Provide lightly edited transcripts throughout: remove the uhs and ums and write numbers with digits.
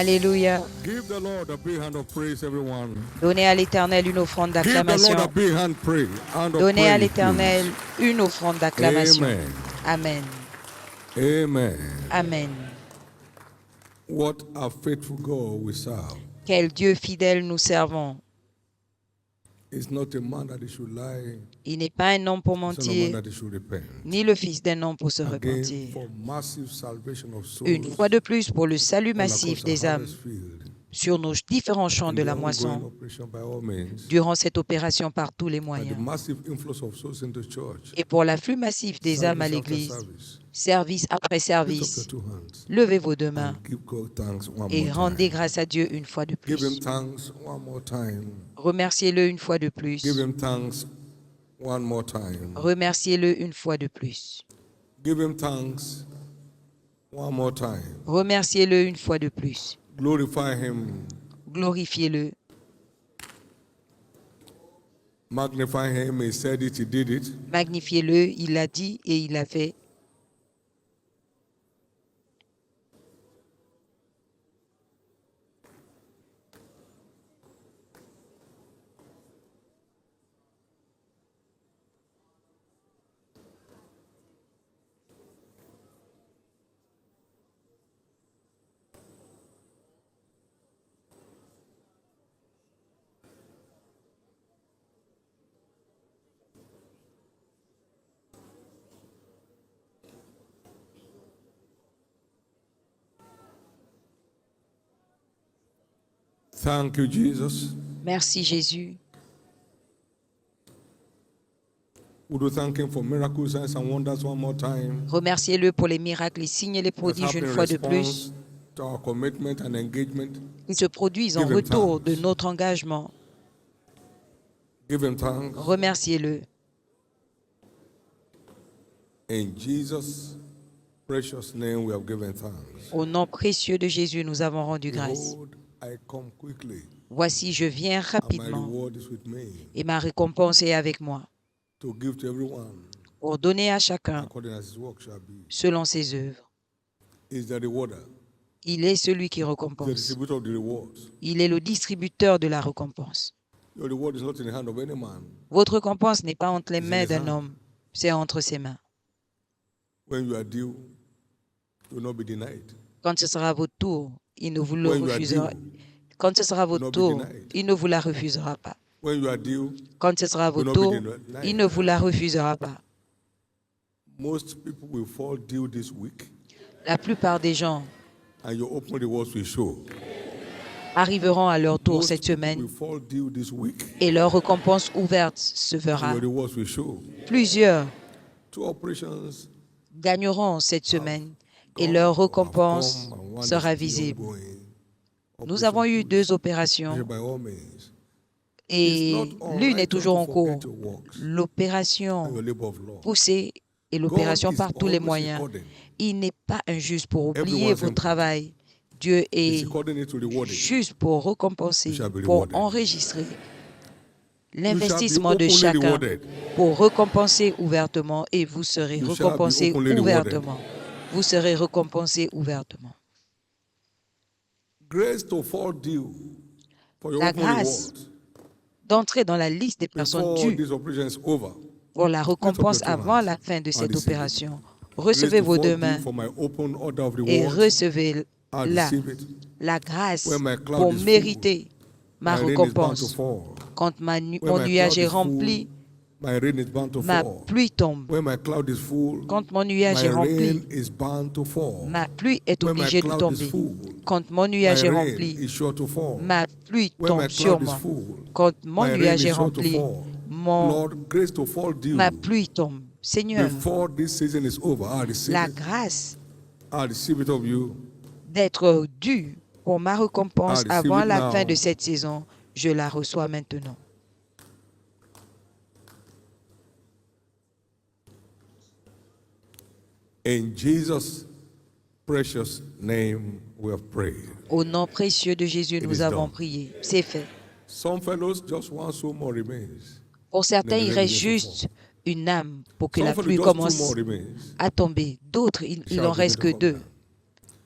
Alléluia. Give the Lord a big hand of praise, everyone. Donnez à l'Éternel une offrande Give the Lord a d'acclamation. big hand of Donnez à praise, l'Éternel une offrande d'acclamation. Amen. Amen. Amen. Amen. What a faithful God we serve. Quel Dieu fidèle nous servons. It's not a man that he should lie, Il n'est pas un homme pour son a man mentir, that he should repent. ni le fils d'un homme pour se Again, repentir. for massive salvation of souls Une fois de plus, pour le salut all massif across des our âmes harvest field, sur nos différents champs and de the la ongoing moisson, operation by all means, durant cette opération par tous les and the moyens, massive influx of souls into church, et pour l'afflux massif des âmes à service after l'Église, service, service après lift up your service, two hands levez vos deux mains and give God thanks one et more rendez time. grâce à Dieu une fois de Give him plus. thanks one more time. Remerciez-le une fois de plus. Give him thanks one more time. Remerciez-le une fois de plus. Give him thanks one more time. Remerciez-le une fois de plus. Glorify him. Glorifiez-le. Magnify him. He said it, he did it. Magnifiez-le. Il l'a dit et il l'a fait. Thank you, Jesus. Merci Jésus. Would you thank him for miracles, signs, and wonders one more time? Remerciez-le pour les miracles, les signes et les prodiges une fois de plus. To our commitment and engagement. Ils se produisent en Give him retour thanks. de notre engagement. Give him thanks. Remerciez-le. In Jesus' precious name we have given thanks. Au nom précieux de Jésus, nous avons rendu grâce. Behold, I come quickly, Voici, je viens and my rapidement reward is with me, et ma récompense est avec moi to give to everyone pour donner à chacun according as his work shall be. selon ses œuvres. Is the rewarder, Il est celui qui the récompense. distributor of the rewards. Il est le distributeur de la récompense. Your reward is not in the hand of any man. Votre récompense n'est pas entre les It's in mains his d'un hand. homme, c'est entre ses mains. When you are due, you will not be denied. Quand ce sera votre tour, il ne vous le When you are refusera. due, Quand ce sera votre not be tour, denied. il ne vous la refusera pas. when you are due, Quand ce sera votre not tour, be denied. il ne vous la refusera pas. most people will fall due this week, La plupart des gens and your open rewards will show. arriveront à leur tour Most cette people semaine will fall due this week, et leur récompense ouverte se and verra. your rewards will show. Plusieurs 2 operations gagneront cette semaine et gone leur or have récompense come, and one sera is still visible. ongoing. Nous avons eu Operation 2 opérations Push, by all means. et It's not all l'une est right toujours en to cours. forget your works and L'opération your labor of love. poussée et l'opération God is par tous les always moyens. recording. Il n'est pas injuste pour oublier Everyone's votre input. travail. Dieu It's est according to reward it. juste pour récompenser, You shall be pour rewarded. enregistrer You shall l'investissement be de openly chacun, rewarded. pour récompenser ouvertement et vous serez You shall be récompensé openly rewarded. ouvertement. Vous serez récompensé ouvertement. Grace to fall due for your La open grâce rewards d'entrer dans la liste des personnes before dues this operation is over. pour la récompense Lift up your two avant hands la fin de and cette receive it. opération. Grace Recevez to vos fall deux due mains for my open order of et rewards. recevez I la, receive it. la grâce When my cloud pour is full, mériter ma my rain is bound to récompense. fall. Quand When mon my nuage cloud est is full, rempli, my rain is bound to ma fall. pluie tombe. When my cloud is full, Quand mon nuage my est rempli, rain is bound to fall. ma pluie est When my obligée de cloud is tomber. full, Quand mon my nuage est rain rempli, is sure to fall. ma pluie When my tombe sur cloud is moi. full, Quand mon my rain nuage is est sure to rempli, fall. mon, Lord, grace to fall due ma pluie tombe. Seigneur, before this season is over. I receive la it. grâce I receive it of you. d'être due pour ma récompense I receive avant it la now. fin de cette saison, je la reçois maintenant. In Jesus' precious name we have prayed. Au nom précieux de Jésus, It nous is avons done. prié. C'est fait. Some fellows, just one soul more remains. Pour certains, Then the il rain reste begins to juste une âme pour que Some la fellows, pluie just two commence more remains. à tomber. D'autres, il Shall en begin reste to que come 2. down.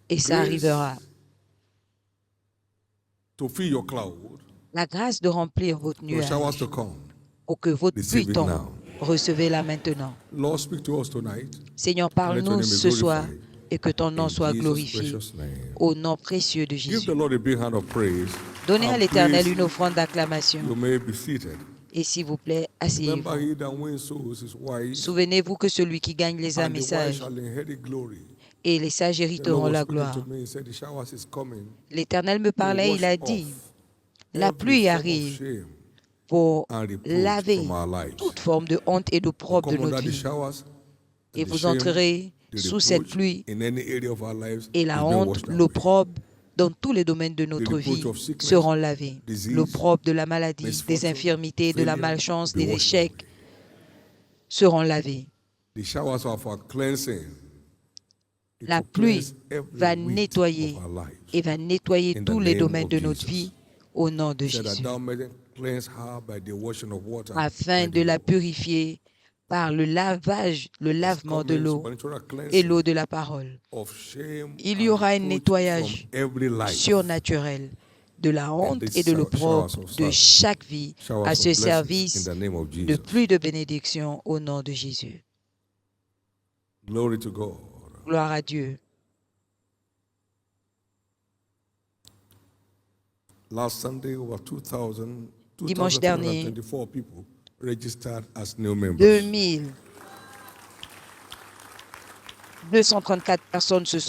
Et ça Grace arrivera. to fill your cloud, la grâce de remplir votre for the showers nuage to come. pour que votre Receive pluie it tombe. now. Recevez-la maintenant. Lord, speak to us tonight. Seigneur, And let your parle-nous name be ce soir glorified. et que ton nom In soit Jesus' glorifié precious name. au nom précieux de Give Jésus. the Lord a big hand of praise. Donnez à And l'Éternel please, une offrande d'acclamation. you may be seated. Et s'il vous plaît, Remember, asseyez-vous. he that wins souls is wise, Souvenez-vous que celui qui gagne les âmes and est the wise sage, shall inherit glory. et les sages The hériteront Lord was la speaking gloire. to me. He said, the showers is coming L'Éternel me to parlait, wash il a dit, off la every pluie form of arrive shame pour and reproach laver from our lives. toute forme de honte et You d'opprobre de come under notre the vie. showers, and Et the vous shame, entrerez the sous cette reproach pluie, in any area of our lives et is la being honte, washed away. l'opprobre dans tous les domaines de The notre reproach vie of sickness, seront lavés. disease, L'opprobre de la maladie, des misfortune, infirmités, de la failure, malchance, be des washed échecs away. seront lavés. The showers of our cleansing. It La will pluie cleanse every va weed nettoyer of our lives. et va nettoyer In the tous les name domaines of de notre Jesus. vie au nom de He said that Jésus, thou mayest cleanse her by the washing of water. afin by de the la word. purifier par le lavage, le There's lavement de coming l'eau supernatural et cleansing l'eau de la parole. of shame Il y and aura un reproach nettoyage from every life. surnaturel de la honte these et de showers l'opprobre of de chaque vie Showers à of ce blessings service in the name of de Jesus. pluie de bénédiction au nom de Jésus. Glory to God. Gloire à Dieu. Last Sunday, over Dimanche dernier, 2,224 people registered as new members. 234 personnes se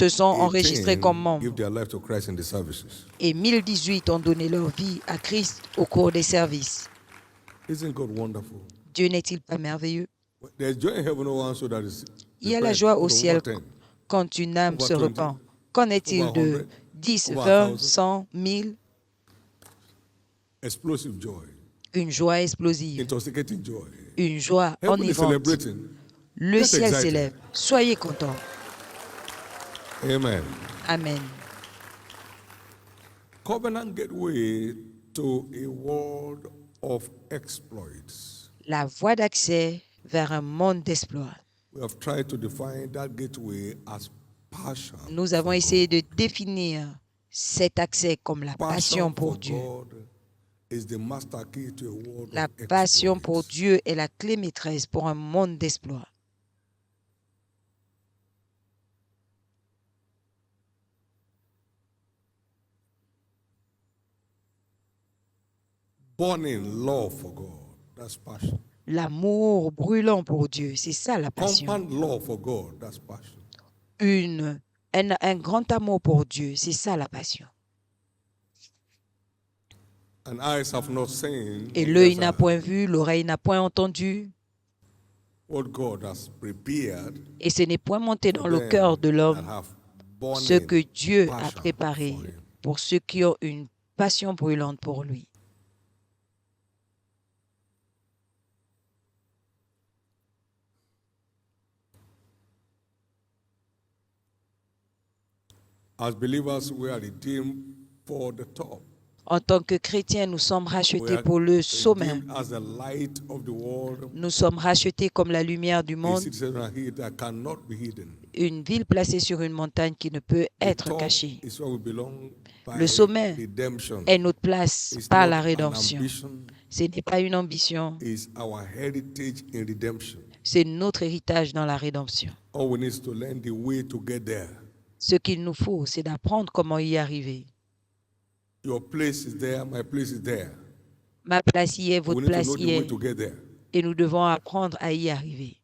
sont enregistrées comme membres give their life to Christ in the services. et 1018 ont donné leur vie à Christ au cours des services. Isn't God wonderful? Dieu n'est-il pas merveilleux? There's joy in heaven also that is Il y a la repent. joie au Over ciel 10, quand une âme over se 20, repent. Qu'en est-il over de 100, 10, over 20, 1,000? 100, 1000? explosive joy, Une joie explosive, intoxicating joy. une joie Heaven is enivrante. celebrating. Le Get ciel excited. s'élève. Soyez contents. Amen. Amen. Covenant gateway to a world of exploits. La voie d'accès vers un monde d'exploits. We have tried to define that gateway as passion. Nous avons for essayé God. de définir cet accès comme la passion pour for Dieu. God is the master key to a world La of passion pour exploits. Dieu est la clé maîtresse pour un monde d'exploits. Burning love for God, that's passion. L'amour brûlant pour Dieu, c'est ça la passion. Compound love for God, that's passion. Un grand amour pour Dieu, c'est ça la passion. And eyes have not seen, Et nor l'œil ears n'a heard point vu, l'oreille n'a point entendu, what God has prepared et ce n'est point monté dans for le them cœur de that l'homme have ce burning que Dieu a passion préparé for him. pour ceux qui ont une passion brûlante pour lui. As believers, we are redeemed for the top. En tant que chrétiens, nous sommes We rachetés are pour le sommet. redeemed as the light of the world, Nous sommes rachetés comme la lumière du a monde, citizen of here that cannot be hidden. une ville placée sur une montagne qui ne peut The être top cachée. is where we belong by Le sommet redemption. est notre place It's par not la an rédemption. ambition, Ce n'est pas une ambition, it's our heritage in redemption. c'est notre héritage dans la rédemption. All we need is to learn the way to get there. Ce qu'il nous faut, c'est d'apprendre comment y arriver. Your place is there, my place is there. Ma place y est, We votre need to place know the y way est, to get there. et nous devons apprendre à y arriver.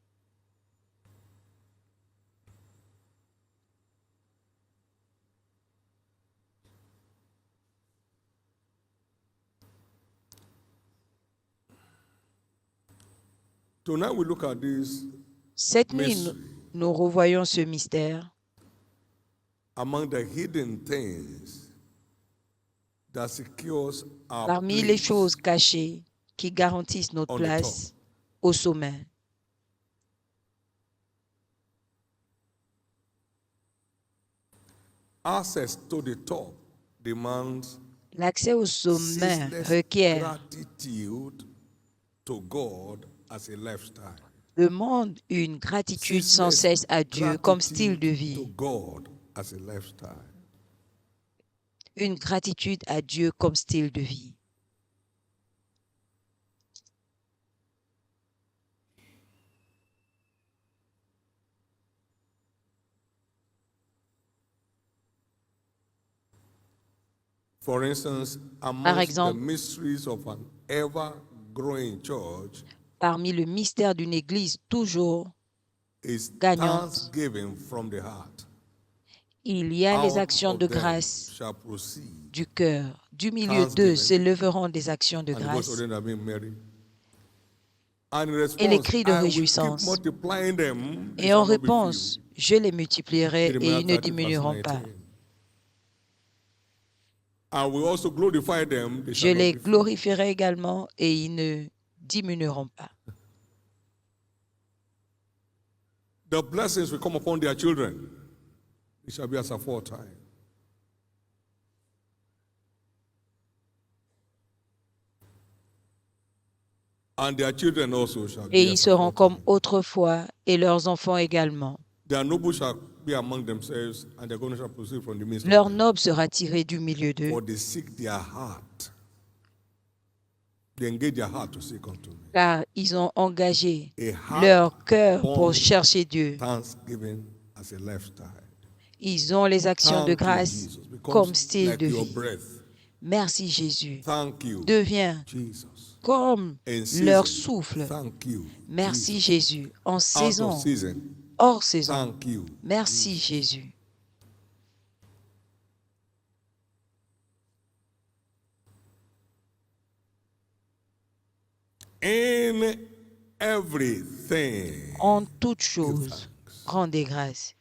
Tonight we look at this Cette nuit, mystery. nous revoyons ce mystère. Among the hidden things that secures our Parmi les place choses cachées qui garantissent notre on the place au sommet. access to the top demands L'accès au sommet ceaseless requiert, gratitude to God as a lifestyle. demande une gratitude sans cesse à Dieu comme style de To vie. God as a lifestyle. Une gratitude à Dieu comme style de vie. For instance, Par amongst the exemple, mysteries of an ever-growing church parmi le mystère d'une église toujours is gagnante, thanksgiving from the heart. il y a les Out actions of de them grâce shall proceed du cœur. Du milieu d'eux s'élèveront des actions de and the voice of grâce them that make merry. And in et les response, cris de I will keep multiplication. multiplying them, they Et en shall not be few. réponse, je les multiplierai et ils Jeremiah ne 30, verse diminueront pas. 19. I will also glorify them, they Je shall not les be few. glorifierai également et ils ne diminueront pas. The blessings will come upon their children. It shall be as aforetime. And their children also shall Et be ils as seront comme aforetime. autrefois et leurs enfants également. Their nobles shall be among themselves, and their governors shall proceed from the midst Leur of them. noble sera tiré du milieu d'eux, For they seek their heart. They engage their heart to seek unto me. car ils ont engagé A heart leur cœur pour born chercher Dieu. thanksgiving as a lifestyle. Ils ont les actions de Thank you, grâce Jesus. comme Becomes style like de your vie. breath. Merci Jésus. Thank you, Devient Jesus. comme In leur season, souffle. thank you, Merci Jesus. Jésus. En Out of saison, season, hors saison. thank you. Merci Jésus. In everything, En toutes give choses, thanks. rendez grâce.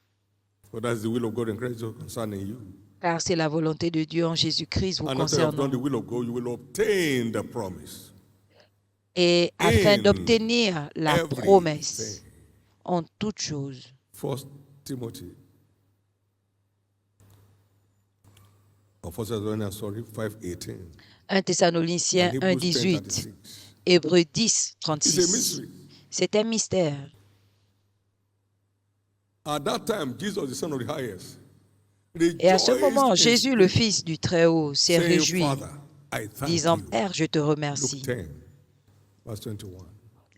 For that's the will of God in Christ Jesus concerning you. Car c'est la volonté de Dieu en Jésus-Christ vous And after you have done the concernant. will of God, you will obtain the promise. Et afin In d'obtenir la everything. promesse en toutes choses. 1 Timothy. Or 1 Thessalonians, sorry, 5:18. 1 Thessaloniciens And 1, Hebrews 18. 10:36. Hébreux 10, It's a 36. mystery. C'est un mystère. At that time, Jesus, the Son of the Highest, Et à ce moment, rejoiced in Jésus, le spirit, Fils du Très-Haut, s'est saying, réjoui, Father, I thank disant, you. Père, je te Luke remercie. 10, verse 21.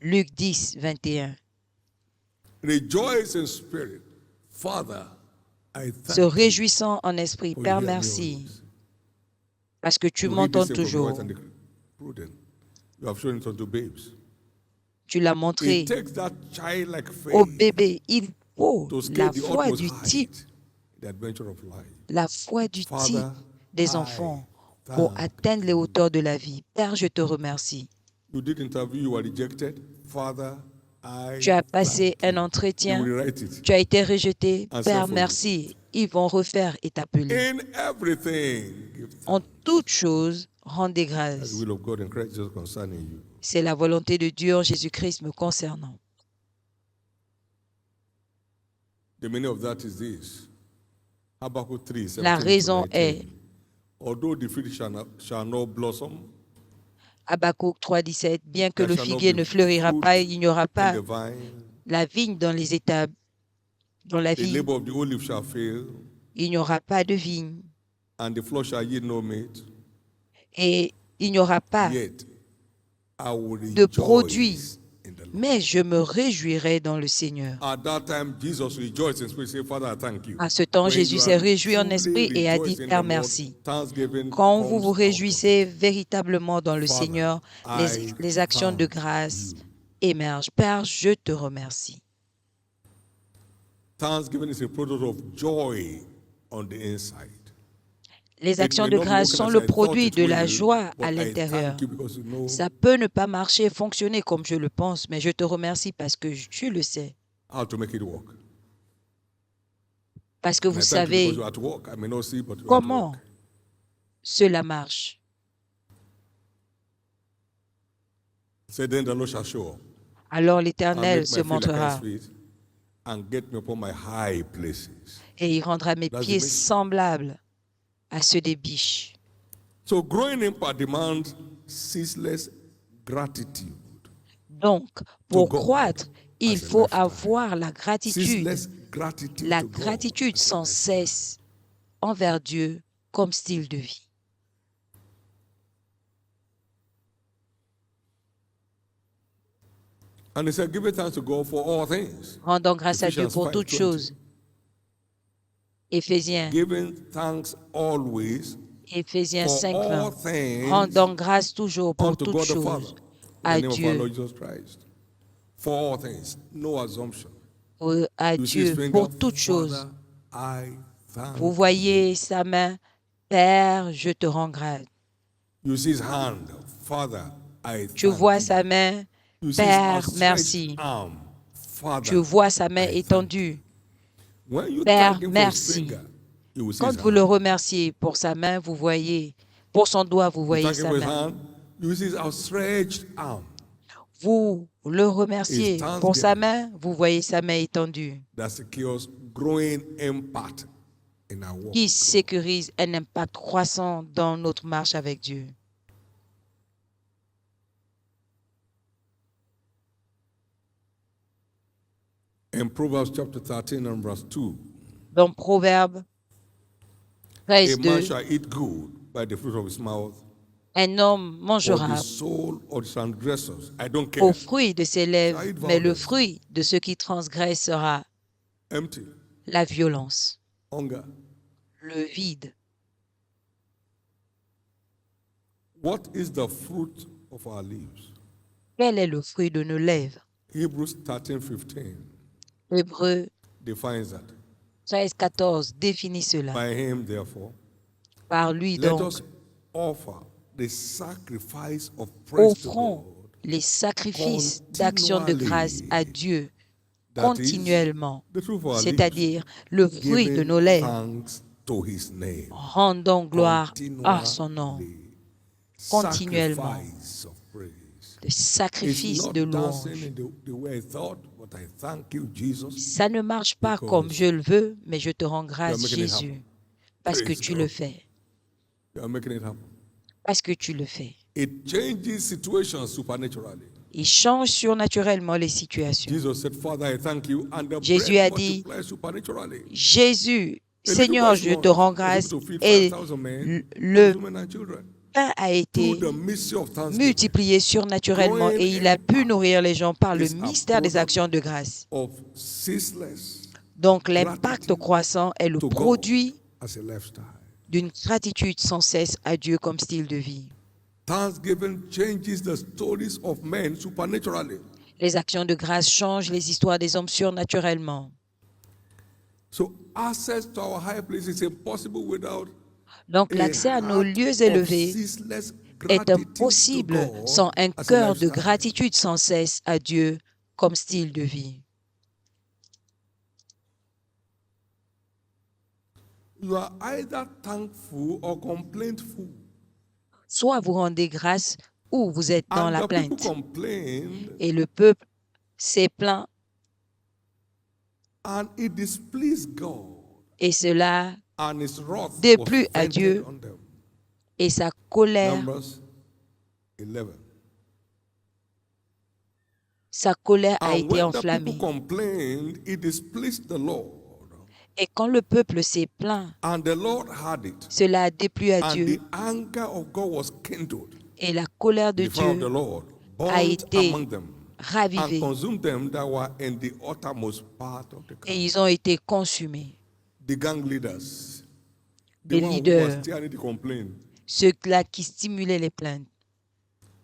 Luc 10, 21. Rejoice in spirit. Father, I Se thank you. réjouissant en esprit, for Père, you hear me merci, always. parce que tu You read m'entends this from the toujours. wise and the prudent. You have shown it unto babes. Tu l'as montré It takes that childlike au faith bébé. Il faut to scale la the foi utmost du type, height, the adventure of life. la foi du type Father, des I enfants pour thank atteindre les hauteurs de la vie. Père, je te remercie. You did interview, you were rejected. Father, I Tu as passé thank un you. You entretien, will rewrite it. tu as été rejeté. And Père, say for merci. Ils vont refaire et t'appeler. In everything, give En thanks. toutes choses, rendez That's grâce. the will of God in Christ Jesus concerning you. C'est la volonté de Dieu en Jésus-Christ me concernant. The meaning of that is this. Habakkuk 3, La 17 raison to 19. est, Although the fig shall not blossom, Habakkuk 3, 17, bien que there le shall not figuier be ne fleurira fruit pas, il n'y aura in pas the vine, la vigne dans les étables, dans la the vigne, labor of the olive shall fail, il n'y aura pas de vigne and the flock shall yield no meat. et il n'y aura pas Yet I will de produit, rejoice in the Lord. mais je me réjouirai dans le Seigneur. At that time, Jesus rejoiced in spirit, say, Father, I thank you. À ce temps, When Jésus you s'est are réjoui en truly esprit et a dit, rejoicing in Père, the Lord, merci. thanksgiving Quand vous comes vous out of réjouissez it. véritablement dans le Father, Seigneur, I les actions de thank grâce you. émergent. Père, je te remercie. Thanksgiving is a product of joy on the inside. Les It actions may de not be grâce working sont as le I thought produit it de la will, joie but à I l'intérieur. thank you because you know Ça peut ne pas marcher, fonctionner comme je le pense, mais je te remercie parce que tu le sais. how to make it work. Parce que And vous I thank you because savez you're at work. I may not see, but you're at comment work. cela marche. Say then the Lord shall show up Alors and l'Éternel make se my feet like montrera ice feet and get me upon my high places. et il rendra mes That's the pieds mystery. semblables à ceux des biches. So growing in part demands ceaseless gratitude. Donc, pour God croître, il as a faut lifestyle. avoir la gratitude, Ceaseless gratitude la to God gratitude as a sans lifestyle. cesse envers Dieu comme style de vie. And he said, give it thanks to God for all things. Rendons grâce à Dieu Ephesians pour toutes 5:20. choses. Éphésiens, Giving thanks always Éphésiens for 5, all 20. things Rendons grâce toujours pour unto toutes God the Father, choses in à the name of our Lord Dieu, Jesus Christ. For all things, no assumption. à You see his Dieu finger, pour toutes choses. Father, I thank Vous you. voyez sa main, Père, je te rends grâce. You see his hand, Father, I Tu thank vois you. sa main, You see his Père, outstretched merci. arm, Father, Tu vois sa main I thank you. étendue, When you Père, thank him for his merci. finger, you will see Quand his vous le hand. remerciez pour sa main, vous voyez, pour son doigt, vous You voyez thank him sa for his main. hand, you will see his outstretched arm. Vous le remerciez His pour sa thanksgiving. main, vous voyez sa main étendue, That secures growing impact in our walk. qui with God. sécurise un impact croissant dans notre marche avec Dieu. In Proverbs chapter 13 and verse 2, Dans Proverbe a 13, man 2, shall eat good by the fruit of his mouth, un homme or mangera the soul of the transgressors. I don't au care. fruit de ses lèvres, Shall eat mais le violence. fruit de ceux qui transgressent sera Empty, la violence, hunger. le vide. What is the fruit of our lives? Quel est le fruit de nos lèvres? Hebrews 13:15 Hébreux defines that. 13, 14 définit cela. By him, therefore, Par lui let donc, us offer the sacrifice of praise to offrons God, les sacrifices d'action de grâce à Dieu that is continuellement, the fruit of our lips, c'est-à-dire le fruit de giving nos lèvres. thanks to his name. Rendons gloire à son nom continuellement. Sacrifice of praise. Le It's sacrifice not de dancing louange. in the way I thought, but I thank you, Jesus. Ça ne marche pas Because comme je le veux, mais je te rends You grâce, are making it Jésus, happen. parce que Praise tu God. le fais. You are making it happen. Parce que tu le fais. It changes situations supernaturally. Il change surnaturellement les situations. Jesus said, Father, I thank you, and the Jésus bread a dit, multiplies supernaturally. Jésus, A little Seigneur, boy je small te rends was grâce, able to feed et 5,000 men, le women and children. pain a Through été the mystery of thanksgiving, multiplié surnaturellement et il a pu nourrir les gens par le mystère des actions de grâce. of ceaseless Donc l'impact gratitude croissant est le to God produit as a lifestyle. d'une gratitude sans cesse à Dieu comme style de vie. Thanksgiving changes the stories of men supernaturally. Les actions de grâce changent les histoires des hommes surnaturellement. So access to our high place is impossible without Donc a l'accès à nos heart lieux of élevés ceaseless est gratitude to impossible God sans un as a cœur de lifestyle. gratitude sans cesse à Dieu comme style de vie. You are either thankful or complaintful. Soit vous rendez grâce ou vous êtes dans And la the people plainte. complained, Et le peuple s'est plaint and it displeased God, et cela and his wrath déplut was à vented Dieu on them. et sa colère, Numbers 11. sa colère a And été when the people enflammée. complained, it displeased the Lord. Et quand le peuple s'est plaint, And the Lord had it. cela a déplu à And Dieu the anger of God was kindled. et la colère de The fire of the Dieu Lord a burnt été among them and ravivée consumed them that were in the uttermost part of the et camp. ils ont été consumés. The gang leaders, the Les one who was leaders, steering the complaint. ceux-là qui stimulaient les plaintes.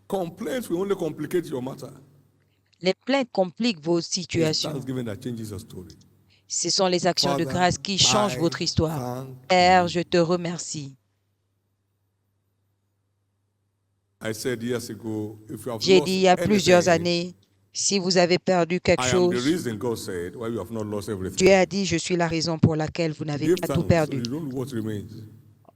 Complaints will only complicate your matter. Les plaintes compliquent vos It's situations. thanksgiving that changes your story. Ce sont les actions de Father, grâce qui changent I votre histoire. thank Père, you. je te remercie. I said years ago, if you have J'ai lost dit il y a plusieurs anything, années, si vous avez perdu quelque I am the chose, reason God said why you have not lost everything. Dieu a dit, je suis la raison pour laquelle vous n'avez Give pas tout thanks, so perdu. you don't know what remains.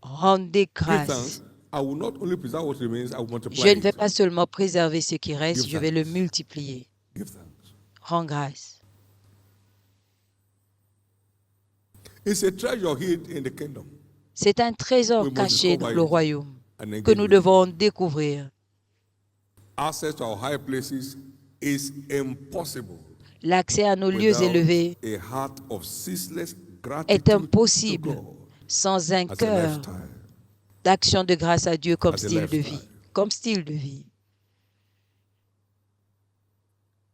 Rendez Give grâce. thanks. I will not only preserve what remains, I will multiply Je ne vais it. pas seulement préserver ce qui reste, Give je vais le thanks. multiplier. Give thanks. Rends grâce. It's a treasure hid in the kingdom. C'est un trésor We must caché dans discover le it royaume and que engage nous with devons découvrir. Access to our high places is impossible L'accès à nos lieux without élevés a heart of ceaseless est gratitude to impossible God sans un as a cœur lifestyle. d'action de grâce à Dieu comme as a style de vie. lifestyle. Comme style de vie.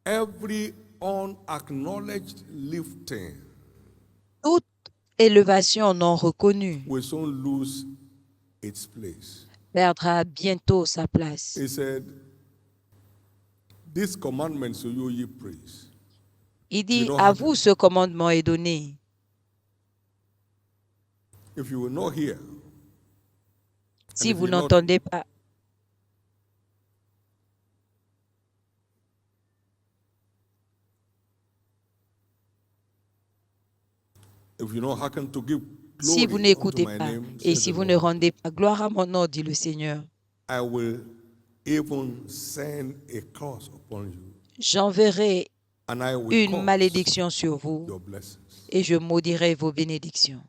Every unacknowledged lifting Toute élévation non reconnue will soon lose its place. perdra bientôt sa place. He said, "These commandments to you ye praise." Il dit, don't à have vous ce commandement est donné. If you will not hear, Si if vous you not- n'entendez pas, if you not hearken to give si vous glory n'écoutez unto my pas, name, et says si the vous ne Lord, rendez pas gloire à mon nom, dit le Seigneur, I will even send a curse upon you, j'enverrai and I will une cause malédiction sur vous your blessings. et je maudirai vos bénédictions.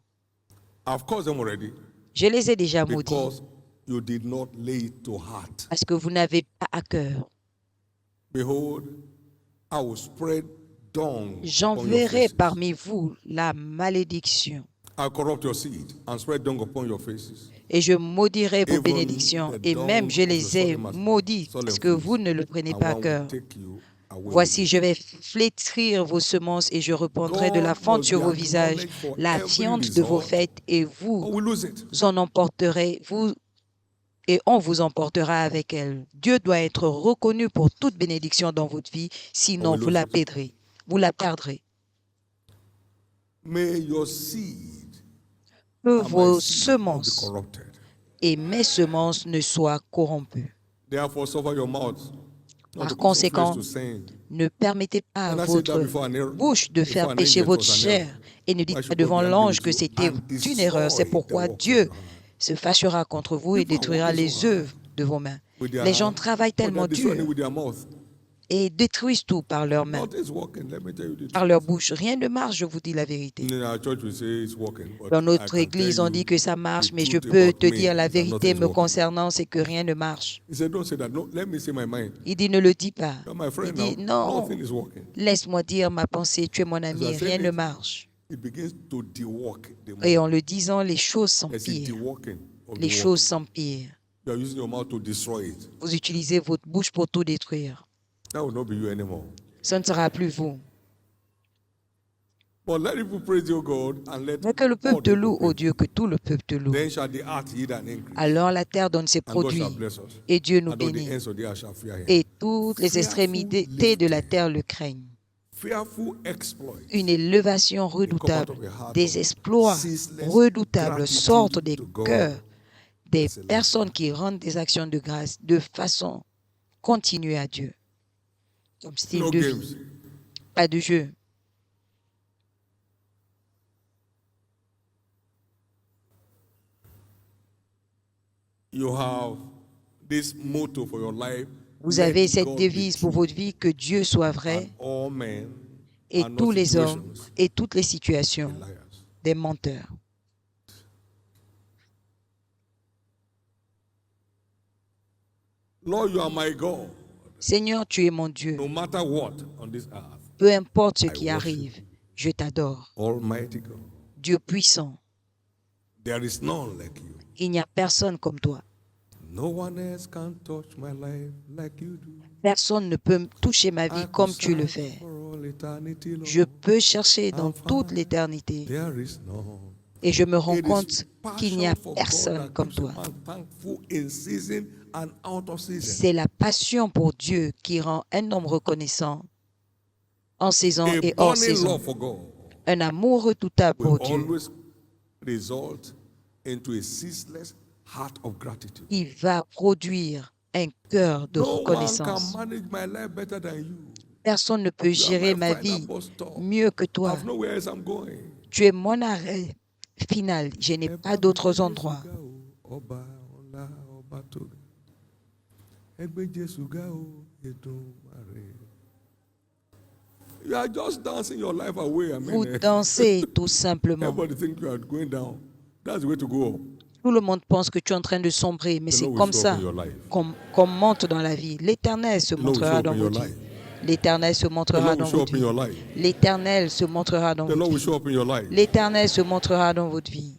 I've caused them already Je les ai déjà maudits because you did not lay it to heart. parce que vous n'avez pas à cœur. Behold, I will spread dung upon your J'enverrai faces. parmi vous la malédiction I'll corrupt your seed and spread dung upon your faces. et je maudirai vos Even bénédictions. the Et dung même je of les the ai solemn maudits parce que vous ne le prenez and pas à one will cœur. take you away with Voici, you. je vais flétrir vos semences et je répandrai de la God fonte must sur be vos visages, acknowledged for la every fiente de vos result, fêtes, et or vous we lose it. en emporterez, et on vous emportera avec elle. Dieu doit être reconnu pour toute bénédiction dans votre vie, sinon we vous la lose it. perdrez. Vous la perdrez. May your seed Que and my vos seed not be semences corrupted. et mes semences ne soient corrompues. Therefore, suffer your mouth not Par to cause your flesh conséquent, to sin. ne permettez pas à And I said that votre before bouche de faire pécher votre chair et ne dites pas devant l'ange que c'était une erreur. C'est pourquoi Dieu se fâchera contre vous et détruira les œuvres de vos mains. Les gens travaillent tellement dur et détruisent tout par leurs mains, par leur bouche. Rien ne marche, je vous dis la vérité. Dans notre église, on dit que ça marche, mais je peux te dire la vérité me concernant, c'est que rien ne marche. Il dit, ne le dis pas. Il dit, non, laisse-moi dire ma pensée, tu es mon ami, rien ne marche. Et en le disant, les choses s'empirent. Les choses s'empirent. Vous utilisez votre bouche pour tout détruire. That will not be you anymore. Ce ne sera plus vous. But let people praise your God and let Mais que le all peuple te people loue, praise ô Dieu, que tout le peuple te loue. Then shall the earth yield an increase. Alors la terre donne ses And God produits shall bless us. et Dieu nous And all the bénit. ends of the earth shall fear him. Et toutes les extrémités de la terre le craignent. Fearful exploits. Une élévation redoutable, des exploits redoutables sortent des cœurs des personnes qui rendent des actions de grâce de façon continue à Dieu. Comme style No de games. vie, pas de jeu. You have this motto for your life. Vous Let avez cette God be devise pour true, votre vie, que Dieu soit vrai and all men et are not tous les hommes situations et toutes les situations and liars. des menteurs. Lord, you are my God. Seigneur, tu es mon Dieu. No matter what on this earth, Peu importe ce I qui worship arrive, je t'adore. Almighty God. Dieu puissant, There is none like you. il n'y a personne comme toi. No one else can touch my life like you do. Personne ne peut toucher ma vie I comme could tu le search fais. for all eternity, Lord, Je peux chercher dans and find toute l'éternité There is none. et je me rends It is compte qu'il n'y a passion for God personne that comme keeps a toi. man thankful in season and out of season. C'est la passion pour Dieu qui rend un homme reconnaissant en saison A et hors burning saison. love for God Un amour redoutable will pour Dieu always result into a ceaseless heart of gratitude. qui va produire un cœur de No one can reconnaissance. manage my life better than you. Personne ne peut You are gérer my ma final vie bus stop. mieux que I toi. have nowhere else I'm going. Tu es mon arrêt final. Je n'ai pas d'autres endroits. Ọba ọlá ọba tó ga. Ẹgbẹ́ Jésù ga o, Èdùmàrè. You are just dancing your life away. I Vous mean, dansez tout simplement. everybody think you are going down. That's the way to go up. Tout le monde pense que tu es en train de sombrer, mais The c'est Lord will comme show ça up in your life. qu'on monte dans la vie. L'Éternel se The Lord will show montrera up dans in your votre vie. life. L'Éternel se The montrera Lord dans will show votre up in your vie. life. L'Éternel se montrera dans The Lord votre will vie. show up in your life. L'Éternel se montrera dans votre vie.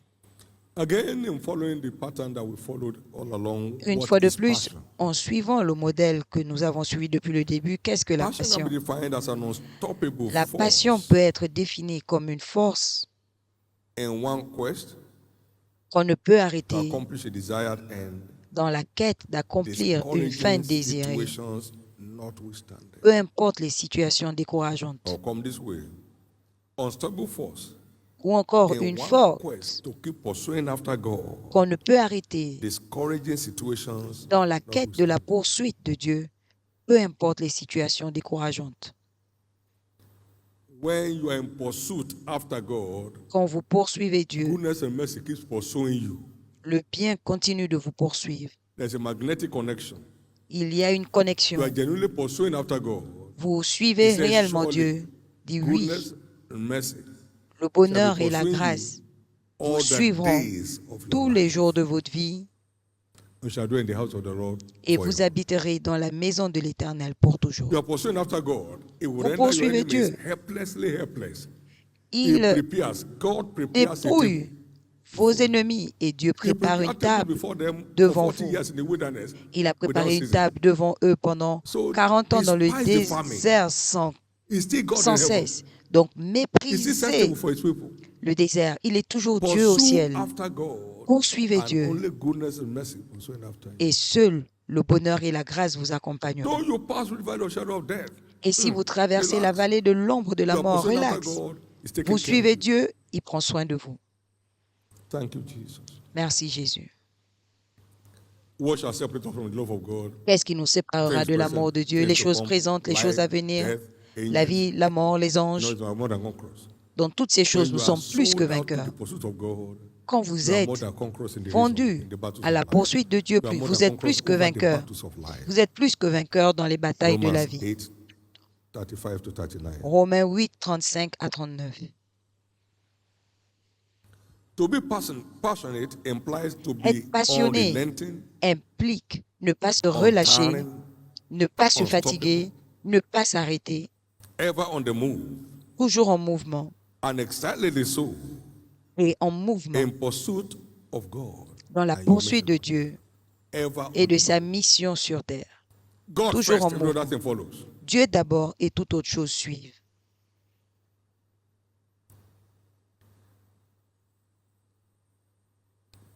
Again, in following the pattern that we followed all along, Une what fois de is plus, passion? en suivant le modèle que nous avons suivi depuis le début, qu'est-ce que la Passion can passion? be defined as an unstoppable La passion force peut être définie comme une force in one quest qu'on ne peut to arrêter accomplish a desired end, dans la quête d'accomplir une fin discouraging désirée, situations notwithstanding. peu importe les situations décourageantes, Or come this way, unstoppable force ou encore in une one force quest to keep pursuing after God, qu'on ne peut arrêter discouraging situations dans la quête de la notwithstanding. poursuite de Dieu, peu importe les situations décourageantes. When you are in pursuit after God, Quand vous poursuivez Dieu, goodness and mercy keeps pursuing you. le bien continue de vous poursuivre. There's a magnetic connection. Il y a une You connexion. are genuinely pursuing after God. Vous suivez He says, réellement surely Dieu. Dit oui, goodness and mercy le bonheur shall be et la pursuing grâce you vous all the suivront days of tous your les life. jours de votre vie You shall dwell in the house of the Lord et vous forever. habiterez dans la maison de l'Éternel pour toujours. You are pursuing after God. It will Vous render your poursuivez enemies Dieu. helplessly helpless. Il God prepares a dépouille table. vos ennemis et Dieu He prépare prepared une a table table before them devant for 40 vous. years in the wilderness Il a without préparé une season. table devant eux pendant So, 40 ans dans le despise the famine. désert sans He's still God in heaven. cesse. Donc He's still méprisez searching for his people. le désert. Il est toujours Dieu au Pursue ciel. after God. Poursuivez And Dieu only goodness and mercy pursuing after him. et seul le bonheur et la grâce vous accompagneront. Though you pass through the valley of shadow of death, Et si vous traversez la relax. vallée de l'ombre de la You are mort, pursuing after relax. God. He's taking Vous care suivez of you. Dieu, il prend soin de vous. Thank you, Jesus. Merci Jésus. What shall separate us from the love of God? Qu'est-ce qui nous séparera de l'amour de Dieu? Les choses présentes, les choses à venir, la vie, la mort, les No, anges. you are more than conquerors. Dans toutes ces When choses, nous you are sommes plus que sold out to vainqueurs. the pursuit of God, Quand vous you are more êtes than conquerors in the race vendu in the battles à la of life. poursuite de Dieu, You are more vous than êtes plus conquerors que over the vainqueurs. battles of life. Vous êtes plus que vainqueurs dans les batailles de la Romans vie. 8, 35 to 39. Romains 8, 35 à 39. To be passionate implies to be Être passionné unrelenting, implique ne pas se relâcher, untiring, ne pas se unstoppable, fatiguer, ne pas s'arrêter, ever on the move, toujours en mouvement and excitedly so et en mouvement in pursuit of God dans la and your poursuite de mission. Dieu Ever et on de the sa move. mission sur terre. God toujours first, en every other mouvement. thing follows. Dieu d'abord et toute autre chose suivent.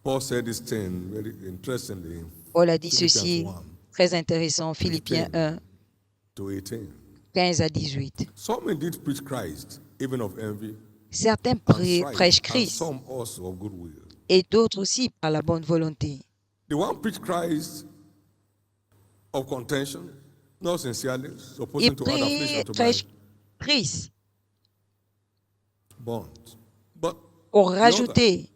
Paul said this thing very interestingly, Paul a dit Philippians ceci, 1 très intéressant, Philippiens 1, to 18. 15 à 18. Some indeed preach Christ, even of envy Certains and strife, prêchent and Christ some also of goodwill. et d'autres aussi par la bonne volonté. The one preach Christ of contention, not sincerely, Ils supposing to add affliction to my prêchent Christ bonds. But pour the other rajouter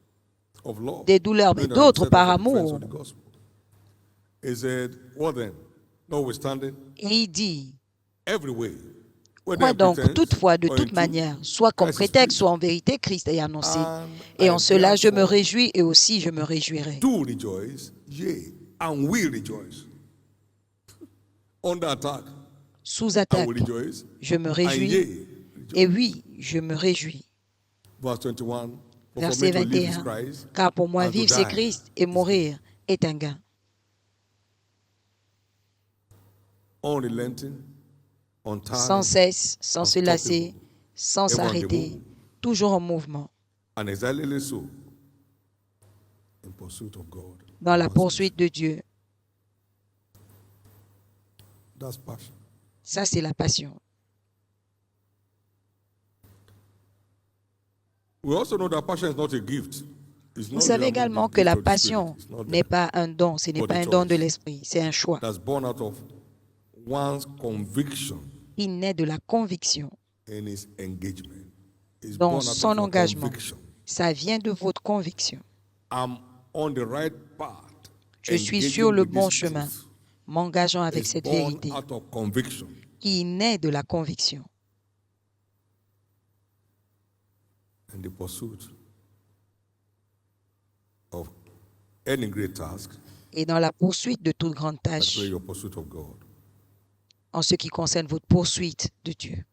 of love, des douleurs, mais knowing that d'autres I'm set par up for defense amour. of the gospel. He said, what then? Notwithstanding, Et il dit, every way, whether quoi in donc, pretense toutefois, de or in toute truth, manière, soit comme Christ is prétexte, preached. soit en vérité, Christ est annoncé. And Et I en cela, je me therefore réjouis et aussi je me réjouirai. do rejoice, yea, and will rejoice. Under attack, Sous I attaque, will rejoice, je me and réjouis. yea, Et rejoice. oui, je me réjouis. Verse 21, for Verset me to live is 21. Christ, Car pour moi, and to vivre, c'est die Christ et mourir est un gain. unrelenting, Sans untiring, cesse, sans se lasser, unstoppable, sans ever on the s'arrêter, move, toujours en mouvement, and exactly so in pursuit of God. dans la Once poursuite de Dieu. That's passion. Ça, c'est la passion. We also know that passion is not a gift. It's Vous not savez the également que gift la of the Spirit. passion It's not n'est that. pas un don, ce n'est But pas a un don de choice. l'esprit, c'est un choix. That's born out of one's conviction Il naît de la conviction. in his engagement. It's Dans born out son of your engagement. conviction. Ça vient de votre conviction. I'm on the right path. Je suis engaging sur le with bon this chemin, truth. m'engageant avec It's cette born vérité out of conviction. qui naît de la conviction. In the pursuit of any great task, Et dans la poursuite de toute grande I tâche, pray your pursuit of God. en ce qui concerne votre poursuite de Dieu.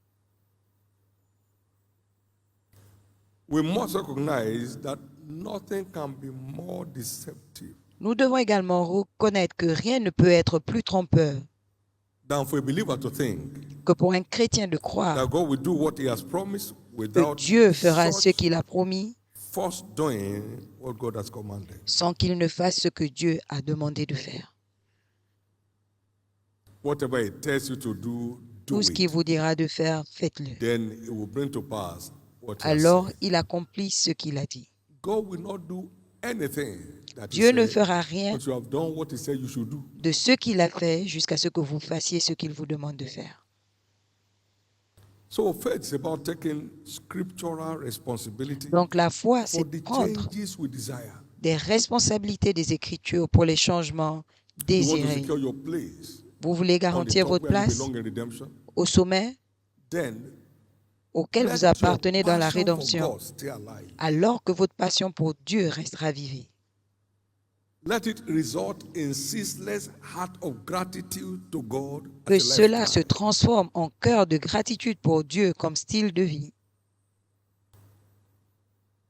We must recognize that nothing can be more deceptive Nous devons également reconnaître que rien ne peut être plus trompeur than for a believer to think que pour un chrétien de that croire God will do what He has promised que without Dieu fera ce such qu'il a promis first doing what God has commanded. sans qu'il ne fasse ce que Dieu a demandé de faire. Whatever He tells you to do Tout ce qu'il it. vous dira de faire, faites-le. Then it will bring to pass what He has Alors, said. il accomplit ce qu'il a dit. God will not do anything that He Dieu ne said fera rien until you have done what He said you should do. de ce qu'il a fait jusqu'à ce que vous fassiez ce qu'il vous demande de faire. So faith is about taking scriptural responsibility Donc, la foi, for c'est the prendre changes we desire. des responsabilités des Écritures pour les changements You want to désirés. secure your place Vous voulez on the garantir top votre where you place belong in redemption. au sommet Then auquel let vous your appartenez dans la passion for rédemption, God stay alive. alors que votre passion pour Dieu reste ravivée. Let it result in ceaseless heart of gratitude to God Que as a cela se lifestyle. transforme en cœur de gratitude pour Dieu comme style de vie.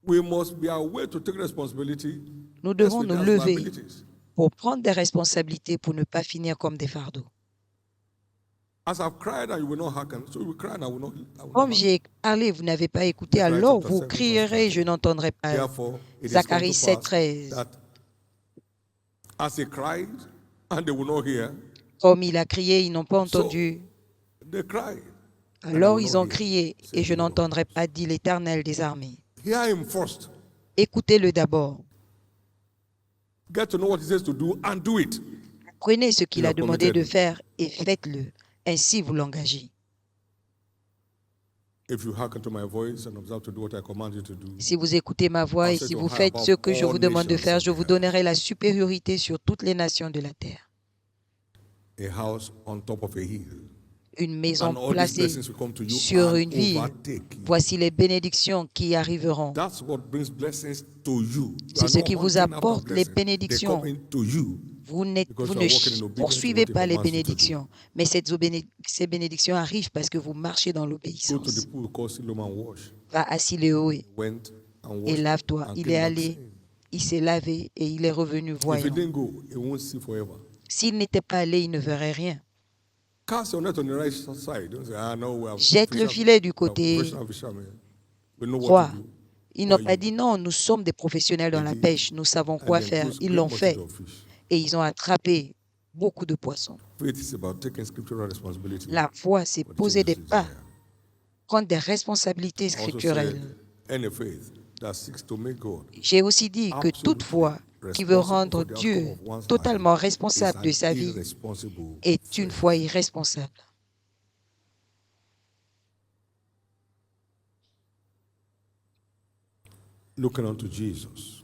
We must be aware to take responsibility. Nous devons as nous regards lever liabilities. pour prendre des responsabilités pour ne pas finir comme des fardeaux. As I've cried and you will not hearken, so you will cry and I will not Comme hearken. j'ai parlé, vous n'avez pas écouté, Zechariah alors chapter vous 7, crierez, verse je n'entendrai pas. Therefore, it is come Zacharie to 7, pass 13. that as he cried and they will not hear, Comme il a crié, ils n'ont pas so entendu. they cried. Alors ils ont crié, et je n'entendrai pas, dit l'Éternel des armées. Hear him first. Écoutez-le d'abord. Get to know what he says to do and do it. Prenez ce qu'il You a are demandé de committed. faire et faites-le. Ainsi vous l'engagez. If you hearken to my voice and observe to do what I command you to do, Si vous écoutez ma voix et si vous faites ce que je vous demande de faire, je vous donnerai la supériorité sur toutes les nations de la terre. a house on top of a hill. Une maison And all these placée blessings will come to you sur and une ville. overtake you. Voici les bénédictions qui arriveront. That's what brings blessings to you. You C'est are ce not qui vous hunting after apporte les blessings. They bénédictions. come into you. Vous Because ne you are walking in obedience poursuivez to what pas he les commands you to do. bénédictions, mais ces bénédictions arrivent parce que vous marchez dans Go to l'obéissance. the pool called Siloam and wash. Va à Siloé Went and et washed lave-toi. and Il came est back allé, saying, il s'est lavé et il est revenu if he voyant. didn't go, he won't see forever. S'il n'était pas allé, il ne verrait rien. Cast your net on the right side. Don't say, no, we are Jette le fishermen. filet du We are côté professional fishermen. We know what droit. to do. Ils n'ont Why pas you? dit non, nous sommes des professionnels dans la They did. pêche, nous savons And quoi then faire. close Ils great l'ont fait multitude of fish. et ils ont attrapé beaucoup de poissons. Faith is about taking scriptural responsibility. La foi, c'est for the poser des changes you pas, desire. prendre des responsabilités I also scripturelles. said, any faith that seeks to make God J'ai aussi dit que toute foi qui veut rendre Dieu totalement responsable de sa vie est une foi irresponsable. Looking unto Jesus,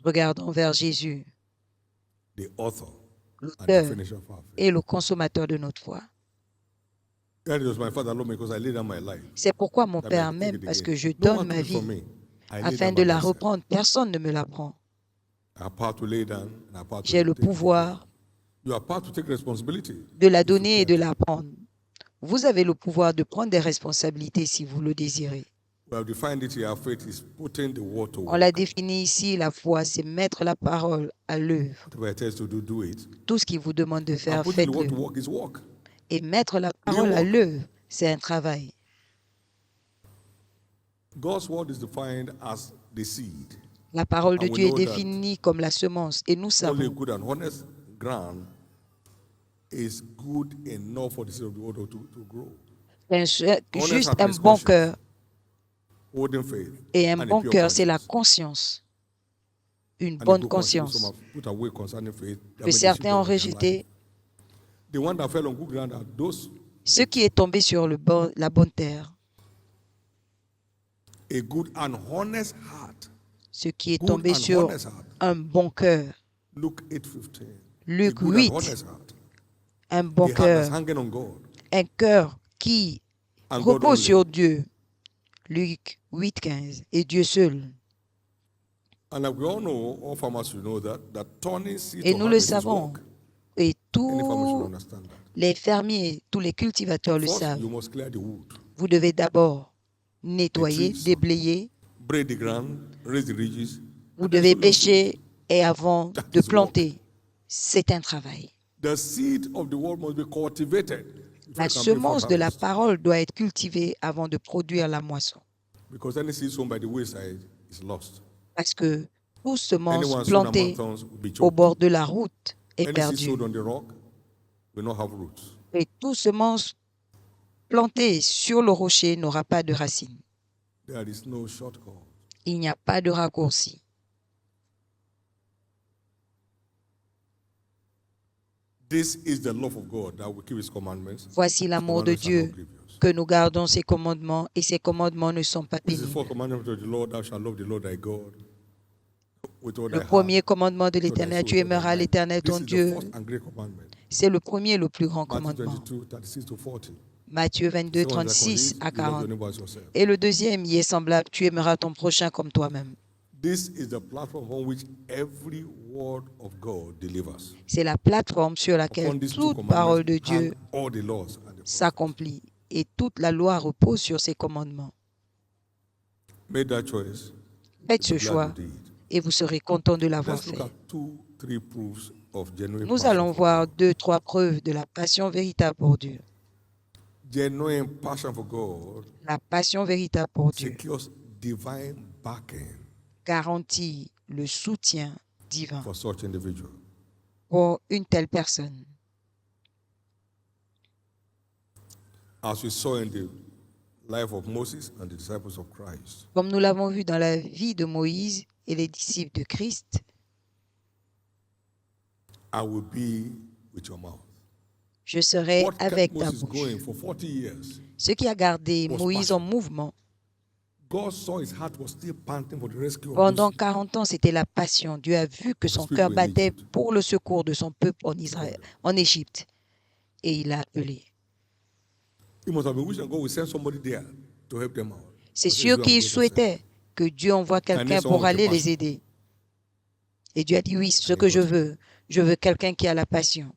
Regardons vers Jésus, the author and the l'auteur finisher of our faith. et le consommateur de notre foi. God was my father, Lord, because I laid down my life. C'est pourquoi mon that I Père might take m'aime, it parce again. que je No donne one ma took it from vie me. I laid afin down de by la myself. reprendre. Personne ne me la prend. I have power to lay down, and I have power to J'ai le take it. pouvoir You have power to take responsibility. de la if you donner et de care. la prendre. Vous avez le pouvoir de prendre des responsabilités si vous le désirez. We have defined it here. Faith is putting the word to On work. l'a défini ici, la foi, c'est mettre la parole à l'œuvre. Whatever it tells to do, do it. Tout ce qu'il vous demande de And faire, putting the word faites-le. to work is work. Et mettre la parole à work. l'œuvre, c'est un travail. God's word is defined as the seed. La parole de And we Dieu est know that définie comme la semence. Et nous Only savons good and honest ground is good enough for the seed of the word to grow. que Honest juste heart un is bon conscious. cœur Holding faith. et un and a bon pure cœur, c'est la conscience. conscience. Une And a bonne good conscience conscience some have put away concerning faith, that que made the certains ont children of their rejeté. life. The one that fell on good ground are those Ce qui est tombé sur la bonne terre, a good and honest heart. ce qui est Good tombé and sur honest heart. un bon cœur. Luke 8:15. Luc a good 8, and honest heart. un bon A heart that's cœur. hanging on God. Un cœur qui And God repose only. sur Dieu. Luc 8, 15. Et Dieu seul. And like we all know, all farmers should know that turning seed Et to nous le harvest is savons. work. Et Any farmer should tous understand that. les fermiers, tous les cultivateurs le First, savent. you must clear the wood, Vous devez d'abord nettoyer, trees. déblayer, break the ground, raise the ridges, Vous devez pêcher et avant de planter, c'est un travail. The seed of the word must be cultivated before La it can bring forth semence de la harvest. parole doit être cultivée avant de produire la moisson. Because any seed sown by the wayside is lost. Parce que toute semence Anyone sown among plantée thorns will be au choked. bord de la route est Any seed perdue. sowed on the rock will not have roots. Et toute semence plantée sur le rocher n'aura pas de racines. There is no shortcut. Il n'y a pas de raccourci. This is the love of God that will keep his commandments. Voici His l'amour de commandments are not Dieu, grievous. que nous gardons ses commandements et ses commandements ne sont pas This is the pénibles. fourth commandment of the Lord, thou shalt love the Lord thy God with all Le thy premier heart, commandement de with all thy l'Éternel, soul, tu with all thy aimeras mind. l'Éternel This ton is the Dieu. first and great commandment. C'est le premier et le plus grand Matthew commandement. 22, 36 to 40. Matthieu 22, Second one is 36 à you love 40. your neighbor as yourself. Et le deuxième y est semblable, tu aimeras ton prochain comme toi-même. This is the platform on which every word of God delivers. C'est la plateforme sur Upon laquelle these two toute parole de commandments Dieu hang all the laws and the prophets. s'accomplit et toute la loi repose sur ces commandements. Make that choice. Faites You'll ce be glad choix you did. et vous serez content de l'avoir Let's look fait. at 2-3 proofs of genuine Nous passion allons for voir God. 2-3 preuves de la passion véritable pour Dieu. Genuine passion for God La passion véritable pour Dieu secures divine backing garantit le soutien divin for such individual. pour une telle personne. As we saw in the life of Moses and the disciples of Christ, Comme nous l'avons vu dans la vie de Moïse et les disciples de Christ, I will be with your mouth. je serai What kept avec ta Moses bouche. going for 40 years? Ce qui a gardé was Moïse passion. en mouvement God saw his heart was still panting for the rescue of pendant those 40 ans, c'était la passion. Dieu a vu que son cœur battait pour le secours de son peuple en Israël, en Égypte. Et il a appelé. He must have been wishing God would send somebody there to help them out. C'est But sûr this is what qu'il God said. souhaitait que Dieu envoie quelqu'un pour aller les aider. Et Dieu a dit oui, ce que je veux quelqu'un qui a la passion.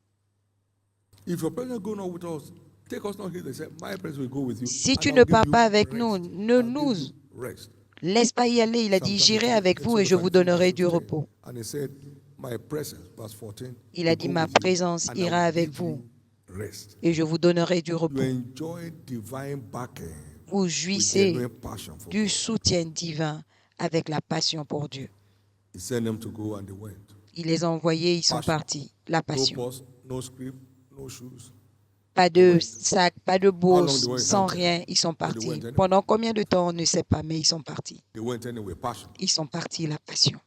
If your presence go not with us, take us not here. They said, my presence will go with you. Si and tu I'll ne give pars you pas avec rest. nous, ne I'll give nous you rest. laisse pas y aller. Il a dit, j'irai avec vous et je vous donnerai du repos. And he said, my presence, verse 14, Il a will dit, go ma with you, présence and ira I'll avec give vous you rest. et je vous donnerai du You repos. enjoy divine backing Vous with jouissez genuine passion for du God. soutien divin avec la passion pour Dieu. He sent them to go and they went. Il les a envoyés, ils sont Passion. partis. La No passion. purse, no script, no shoes. Pas de sac, pas de How long bourse, they went, sans can't tell. rien, ils sont But they partis. went anyway. Pendant combien de temps, on ne sait pas, mais ils sont partis. They went anyway, passion. Ils sont partis, la passion.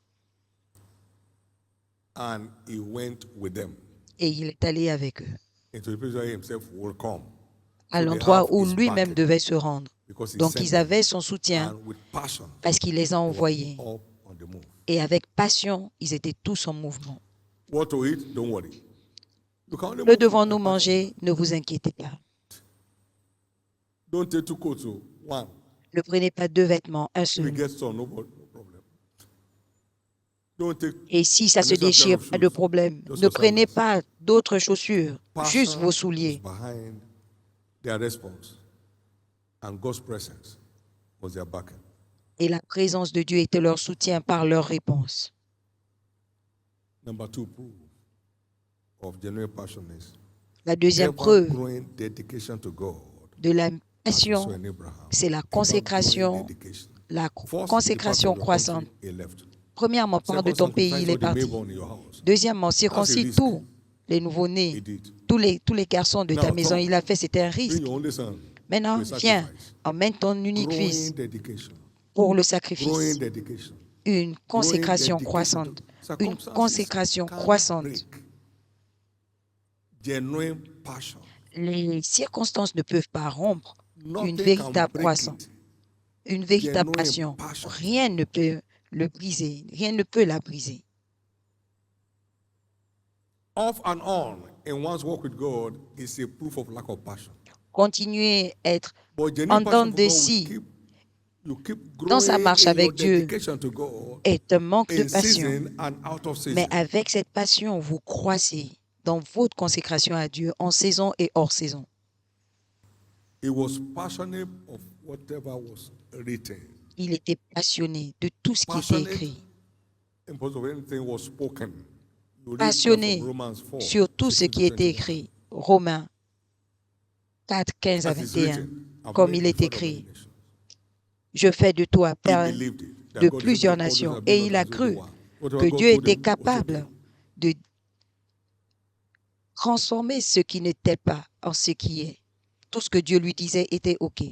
And he went with them Et il est allé avec eux, into the place where he himself will come. à So they l'endroit have où his lui-même backing devait se rendre. because he Donc sent ils them. avaient son soutien And with passion, parce qu'il les a they were envoyés. up on the move. Et avec passion, ils étaient tous en mouvement. What to eat? Don't worry. You can only Que move devons-nous by passion. manger? Ne vous inquiétez pas. Don't take 2 coats, so one. Ne prenez pas 2 vêtements, un If you seul. get some, no problem. Don't take Et si ça se an extra pair déchire, of pas de shoes. problème. Just Ne your prenez sandals. pas d'autres chaussures, juste Passion vos was souliers. behind their response, and God's presence was their backing. Et la présence de Dieu était leur soutien par leur réponse. Number 2 proof of genuine passion is La deuxième ever preuve growing dedication to God, de la as we passion, saw in Abraham. c'est la Ever consécration, growing dedication. la First, consécration depart from your croissante. country, he left. Premièrement, pars de Second, ton pays, sacrifice il est all the parti. newborn in your house. Deuxièmement, That's a circoncis risk. tous les He nouveau-nés, did. tous les garçons de ta Now, maison. come. Il a fait, c'était un Bring risque. your only son. Maintenant, to a viens, sacrifice. emmène ton unique Growing fils dedication. pour le Growing sacrifice. dedication. Une consécration Growing dedication croissante. to- Une Circumstances consécration can croissante. break. Genuine passion. Les circonstances ne peuvent pas rompre une Nothing can véritable break croissance, it. une véritable Genuine passion. passion. Rien ne peut le briser. Rien ne peut la briser. Off and on in one's walk with God is a proof of lack of passion. Continuer à être But genuine en passion dents for de God scie you keep dans sa growing marche in avec your Dieu dedication to God est un manque de in passion. season and out of Mais season. avec cette passion, vous croissez dans votre consécration à Dieu en saison et hors saison. He was passionate of whatever was written. Il était passionné de tout ce qui était Passionate écrit. passionné sur tout ce qui était écrit. Romains 4, 15 à 21, comme il est écrit. Je fais de toi père de plusieurs nations. Et il a cru que Dieu était capable de transformer ce qui n'était pas en ce qui est. Tout ce que Dieu lui disait était OK.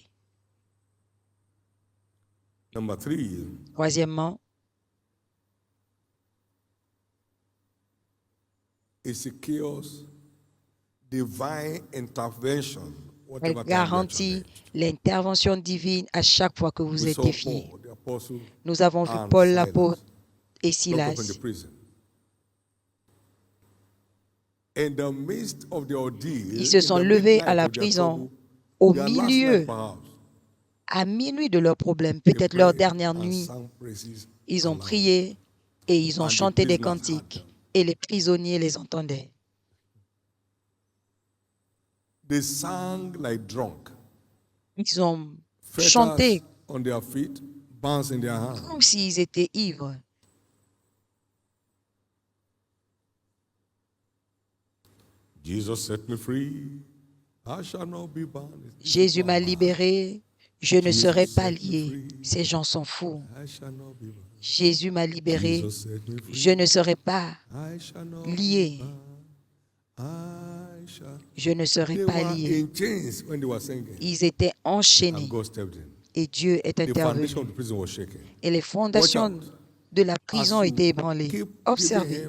Troisièmement, elle garantit l'intervention divine à chaque fois que vous êtes défiés. Nous avons vu Paul l'apôtre et Silas. Ils se sont levés à la prison au milieu, à minuit de leurs problèmes, peut-être leur dernière nuit. Ils ont prié et ils ont chanté des cantiques et les prisonniers les entendaient. Ils ont chanté comme s'ils étaient ivres. Jésus m'a libéré, je ne serai pas lié. Ces gens sont fous. Jésus m'a libéré, je ne serai pas lié. Je ne serai pas lié. Ils étaient enchaînés et Dieu est intervenu. Et les fondations de la prison étaient ébranlées. Observez.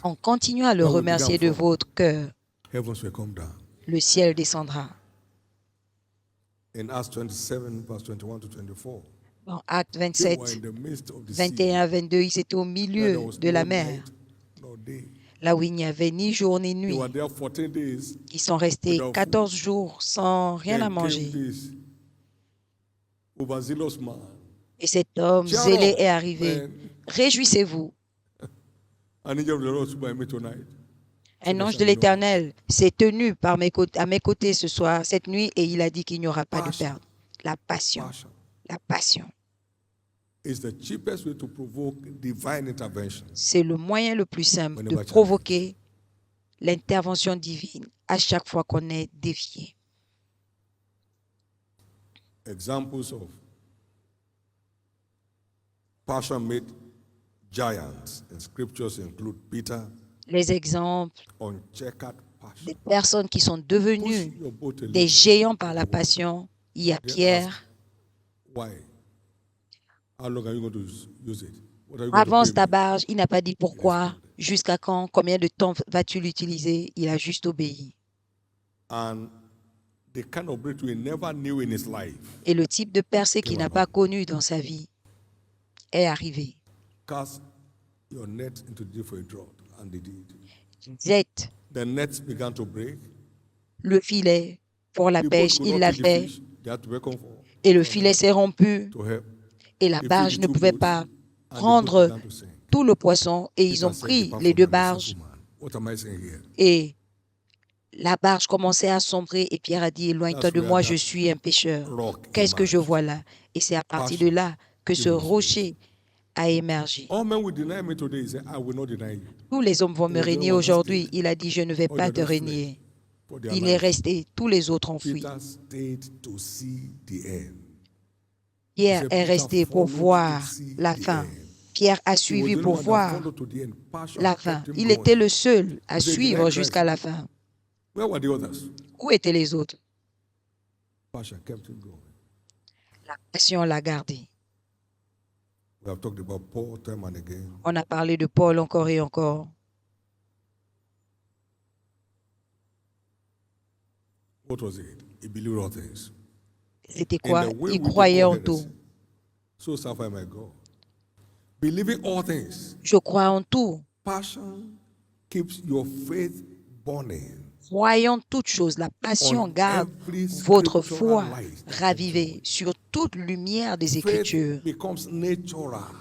En continuant à le remercier de votre cœur, le ciel descendra. Dans Actes 27, 21 à 22, ils étaient au milieu de la mer, là où il n'y avait ni jour ni nuit. Ils sont restés 14 jours sans rien à manger. Et cet homme zélé est arrivé. Réjouissez-vous. Un ange de l'Éternel s'est tenu à mes côtés ce soir, cette nuit, et il a dit qu'il n'y aura pas de perte. La passion. La passion. C'est le moyen le plus simple de provoquer l'intervention divine à chaque fois qu'on est défié. Examples of passion made giants in scriptures include Peter. Les exemples des personnes qui sont devenues des géants par la passion, il y a Pierre. Avance ta barge, il n'a pas dit pourquoi, jusqu'à quand, combien de temps vas-tu l'utiliser, il a juste obéi. Et le type de percée qu'il n'a pas connu dans sa vie est arrivé. Jette le filet pour la pêche, il l'a fait, et le filet s'est rompu, et la barge ne pouvait pas prendre tout le poisson, et ils ont pris les deux barges, et la barge commençait à sombrer, et Pierre a dit, éloigne-toi de moi, je suis un pécheur. Qu'est-ce que je vois là? Et c'est à partir de là que ce rocher a émergé. Tous les hommes vont me régner aujourd'hui. Il a dit, je ne vais pas te régner. Il est resté, tous les autres ont fui. Pierre est resté pour voir la fin. Pierre a suivi pour voir la fin. Il était le seul à suivre jusqu'à la fin. Où étaient les autres? La passion l'a gardé. On a parlé de Paul encore et encore. C'était quoi? Il croyait en tout. Je crois en tout. Croyant toutes choses, la passion garde votre foi ravivée sur toute lumière des Écritures.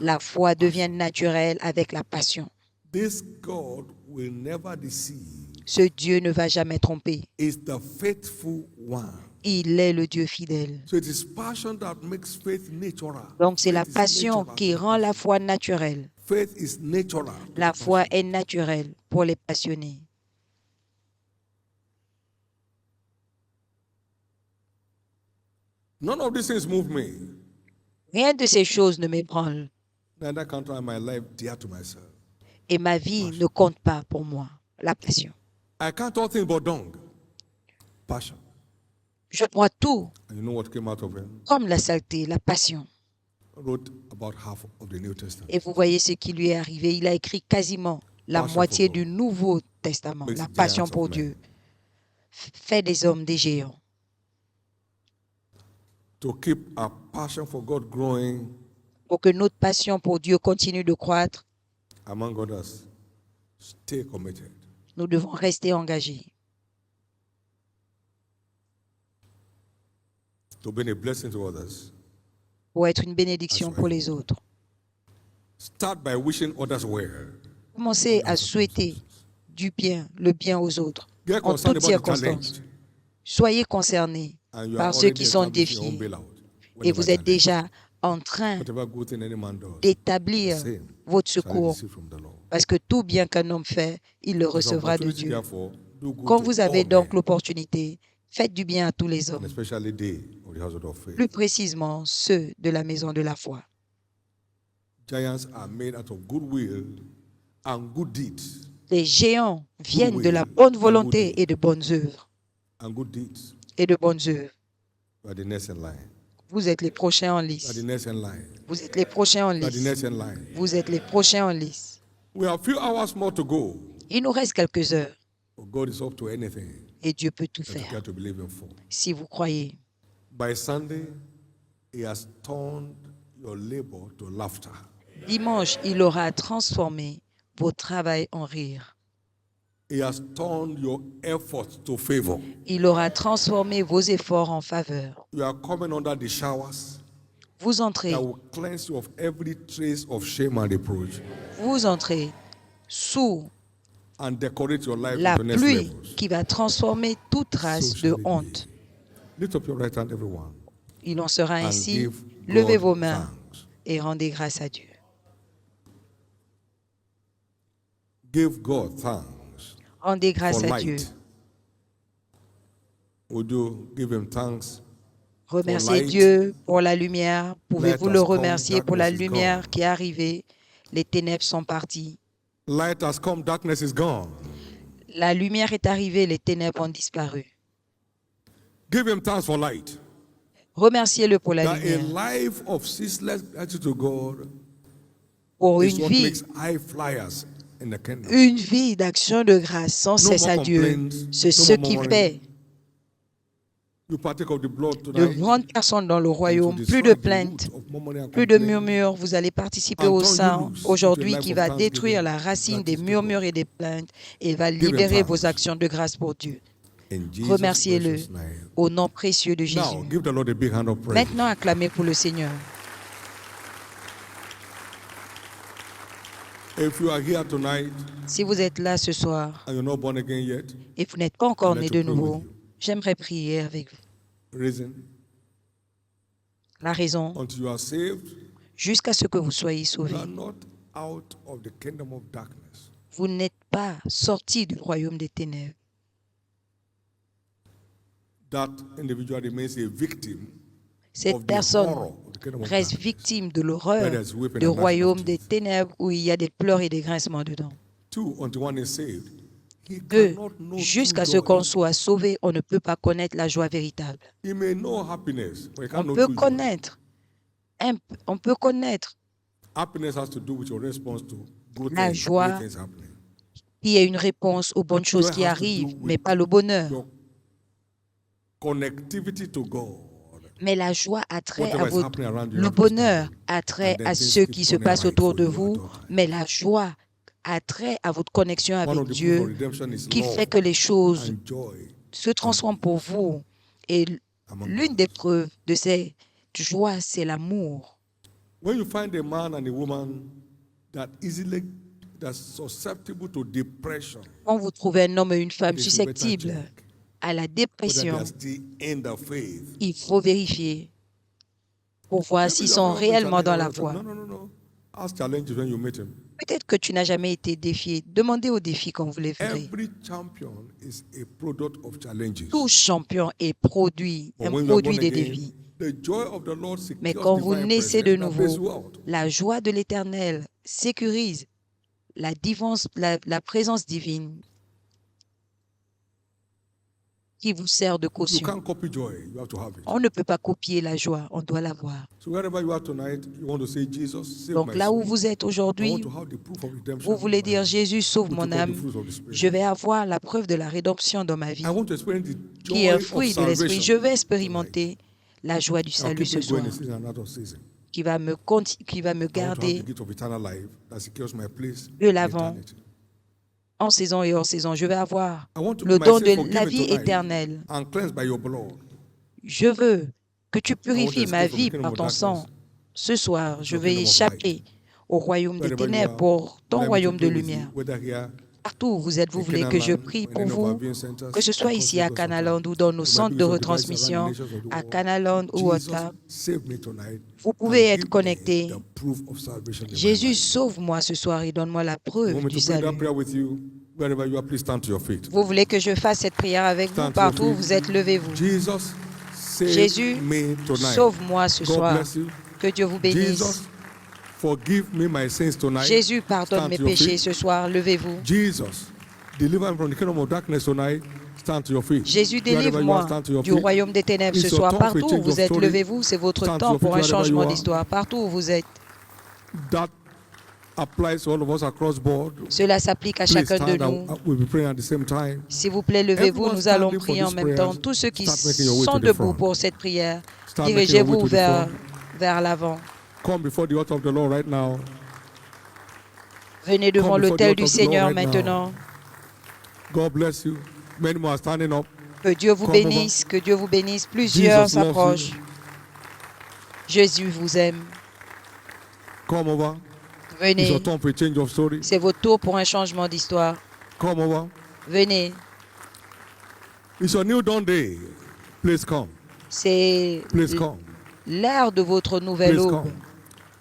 La foi devient naturelle avec la passion. Ce Dieu ne va jamais tromper. Il est le Dieu fidèle. So it is passion that makes faith natural. Donc, c'est la Faith is passion natural. qui rend la foi naturelle. Faith is natural. La foi est naturelle pour les passionnés. None of these things move me. Rien de ces choses ne m'ébranle. Neither count I my life dear to myself. Et ma vie ne compte pas pour moi. La passion. I count all things but dung. Passion. Je crois tout And you know what came out of him? comme la saleté, la passion. Wrote about half of the New Testament. Et vous voyez ce qui lui est arrivé. Il a écrit quasiment la Passion moitié for God. du Nouveau Testament. Makes La passion giants pour of men. Dieu fait des hommes des géants. To keep our passion for God growing, Pour que notre passion pour Dieu continue de croître, among others, stay committed. nous devons rester engagés. To be a blessing to others. Pour être une bénédiction That's pour right. les autres. Start by wishing others well. Commencez à souhaiter du bien, le bien aux autres, Get en concerned toutes about the circonstances. challenge. Soyez concernés And you are par ceux already qui sont establishing your own défiés. bailout. Et vous êtes Whenever déjà en train whatever good thing any man does, d'établir the same votre shall he secours. receive from the Lord. Parce que tout bien qu'un homme fait, il le As an recevra de opportunity, Dieu. therefore, do good Quand to vous avez all donc men, l'opportunité, faites du bien à tous les and hommes, especially they of the household of faith. plus précisément ceux de la maison de la foi. Giants are made out of goodwill and good deeds. Les géants viennent de la bonne volonté et de bonnes œuvres. And good deeds. Et de bonnes œuvres. You are the next in line. Vous êtes les prochains en You are lice. the next in line. Vous êtes les prochains en You are the lice. next in line. Vous êtes les prochains en lice. We have a few hours more to go. Il nous reste quelques heures But God is up to anything et Dieu peut tout that you faire care to believe in for. si vous croyez. By Sunday, He has turned your labor to laughter. Dimanche, il aura transformé vos travail en rire. He has turned your efforts to favor. Il aura transformé vos efforts en faveur. You are coming under the showers Vous entrez, that will cleanse you of every trace of shame and reproach vous entrez sous and decorate your life la to the next pluie levels. qui va transformer toute trace So shall de it be. honte. Lift up your right hand, everyone, Il en sera and ainsi. give Levez God vos mains thanks. et rendez grâce à Dieu. Give God thanks Rendez grâce for à Dieu. light. Would you give Him thanks? Remerciez light. Dieu pour la lumière. Pouvez-vous Light le has come, remercier pour la darkness is lumière gone. qui est arrivée? Les ténèbres sont parties. Light has come, darkness is gone. La lumière est arrivée, les ténèbres ont disparu. Give Him thanks for light. Remerciez-le pour la That a lumière. life of ceaseless gratitude to God Pour is une what vie, makes high flyers in the kingdom. une vie d'action de grâce sans No cesse more à Dieu. complaints, C'est no ce more qui murmuring. fait You partake of the blood de tonight. grandes personnes dans le and to royaume. destroy Plus de the plaintes, root of murmuring and plus de complaining. murmures. Vous allez participer And au turn you sein loose aujourd'hui into a qui life va of détruire la thanksgiving, racine des gratitude to murmures God. et des plaintes et va him libérer thanks. vos actions de grâce pour Dieu. In Jesus' Remerciez-le precious name. au nom précieux de Now, Jésus. give the Lord a big hand of praise. Maintenant, acclamez pour le Seigneur. If you are here tonight Si vous êtes là ce soir and you're not born again yet, et vous n'êtes pas encore I'd né like de to pray nouveau, with you. j'aimerais prier avec vous. reason, La raison, until you are saved, jusqu'à ce que vous soyez you sauvés, are not out of the kingdom of darkness. vous n'êtes pas sortis du royaume des ténèbres. That individual remains a victim Cette of the personne horror of the kingdom of reste darkness. victime de l'horreur Where there's weeping du and gnashing of royaume teeth. des ténèbres où il y a des pleurs et des grincements dedans. 2, until one is saved, he 2. cannot know Jusqu'à true ce qu'on joy. soit sauvé, on ne peut pas connaître la joie véritable. He may know happiness, but he can't On know peut true joy. connaître, on peut connaître Happiness has to do with your response to good La things, joie great things happening. qu'il y ait une réponse aux bonnes choses qui Joy has to do arrivent, with mais pas le bonheur. Your connectivity to God. Mais la joie a trait à Whatever is votre... happening around you, you Le have to bonheur stand. a trait And then à things ce keep qui se turning passe right autour for de you vous, at all times. mais la joie a trait à votre connexion One avec of the proof of Dieu redemption is qui love fait que les choses and joy se transforment pour vous. Et among l'une us. des preuves de cette joie, c'est l'amour. When you find a man and a woman that's susceptible to depression, Quand vous trouvez un homme et une femme they should better susceptibles check. à la whether they dépression, are still in the faith. il faut vérifier pour voir Maybe s'ils you sont have not been réellement dans la challenged. foi. No. Ask challenges when you meet him. Peut-être que tu n'as jamais été défié. Demandez au défi quand vous les verrez. Every champion is a product of challenges. Tout champion est produit, But un when you are born produit des again, défis. the joy of the Lord Mais secures quand vous divine naissez de presence that brings you nouveau, out. la joie de l'Éternel sécurise la présence divine qui vous sert de You caution. can't copy joy. You have to have it. On ne peut pas copier la joie, on doit l'avoir. So wherever you are tonight, you want to say, Jesus, save Donc my là où soul. vous êtes I want aujourd'hui, to have the proof of redemption. vous voulez dire, Jésus, sauve Which mon we call the âme. fruits of the Spirit. Je vais avoir la preuve de la rédemption dans ma vie, I want to experience the qui est un joy of fruit de l'Esprit. Je salvation. vais expérimenter la joie du I'll salut keep ce me soir, going in season and out of season. qui va me I want to have garder the gift of eternal life that secures my place de in l'avant, eternity. en saison et hors saison. Je vais avoir I want to le be don my sins de la forgiven vie tonight éternelle. and cleansed by your blood. Je veux que tu purifies ma escape from the vie kingdom par of ton darkness sang. Ce soir, je to the vais kingdom of échapper au royaume des Wherever you ténèbres are, pour ton allow me to royaume de pray with you, lumière. whether here Partout où vous êtes, vous in voulez que je Canaanland prie or in pour any of our vous, viewing centers, que ce soit across ici à Lagos or Canaland Town. ou dans nos We might centres do de this on devices around the retransmission, nations of the à world. Canaland ou Jesus, autre. save me tonight Vous pouvez and être give me connecté. the proof of salvation in my Jésus, life. sauve-moi ce soir et donne-moi la You preuve want me du to pray that salut. prayer with you? Wherever you are, please stand to your feet. Vous voulez que je fasse cette prière avec vous? Stand to your Partout où feet. vous êtes, levez-vous. Jesus, save Jésus, me tonight. sauve-moi ce God soir. bless you. Que Dieu vous bénisse. Jesus, forgive me my sins tonight. Jésus, pardonne Stand mes to your péchés feet. ce soir. Levez-vous. Jesus, deliver me from the kingdom of darkness tonight. Stand to your feet. Jésus, Wherever you are, délivre-moi stand to your du feet. royaume des ténèbres ce It's your soir. time for a Partout où change vous of êtes, story. levez-vous. C'est votre Stand to temps your pour un feet wherever you changement are. d'histoire. Partout où vous êtes. That applies to all of us across board. Cela s'applique à Please chacun de stand nous. and we'll be praying at the same time. S'il vous plaît, levez-vous. Everyone Nous allons standing for prier en this même prayer, temps. Tous ceux qui start making your way sont to the debout front. pour cette prière, Start making your way dirigez-vous to the vers l'avant. Come before the altar of the Lord right now. Venez devant Come before the l'autel altar du of the Lord Seigneur right now. maintenant. God bless you. Many more are standing up. Que Dieu vous Come over. bénisse, que Dieu vous bénisse. Plusieurs Jesus loves s'approchent. you. Jésus vous aime. Come over. It's Venez. your time for a change of story. C'est votre tour pour un changement d'histoire. Come over. Venez. It's your new dawn day. Please come. C'est Please come. l'heure de votre nouvelle Please aube. come.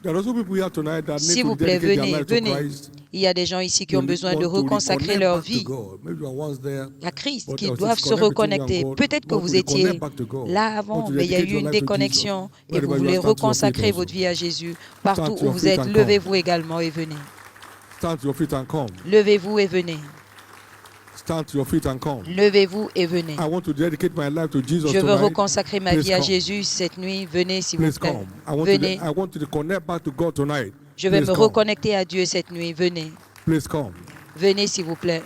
There are also people here tonight that S'il need vous to plaît, dedicate their venez, life to venez. Christ. Il y a des gens ici qui ont To besoin de want to reconsacrer reconnect leur back to vie God. Maybe you are once there, à Christ, but qui there was doivent se disconnect between you reconnecter. and God. Peut-être que Want to vous étiez reconnect back to God. là Want avant, to mais il y a dedicate eu your une life to déconnexion Jesus. et vous Wherever you voulez are, stand to your feet reconsacrer also. votre vie à Jésus. Partout Stand to où your vous feet êtes, and come. levez-vous également et venez. Stand to your feet and come. Levez-vous et venez. Stand to your feet and come. Levez-vous et venez. I want to dedicate my life to Jesus Je veux tonight. reconsacrer ma Please vie à come. Jésus cette nuit. Venez, s'il vous Please plaît. come. Venez. I want you to connect back to God tonight. Je vais Please me come. reconnecter à Dieu cette nuit. Venez. Please come. Venez, s'il vous plaît.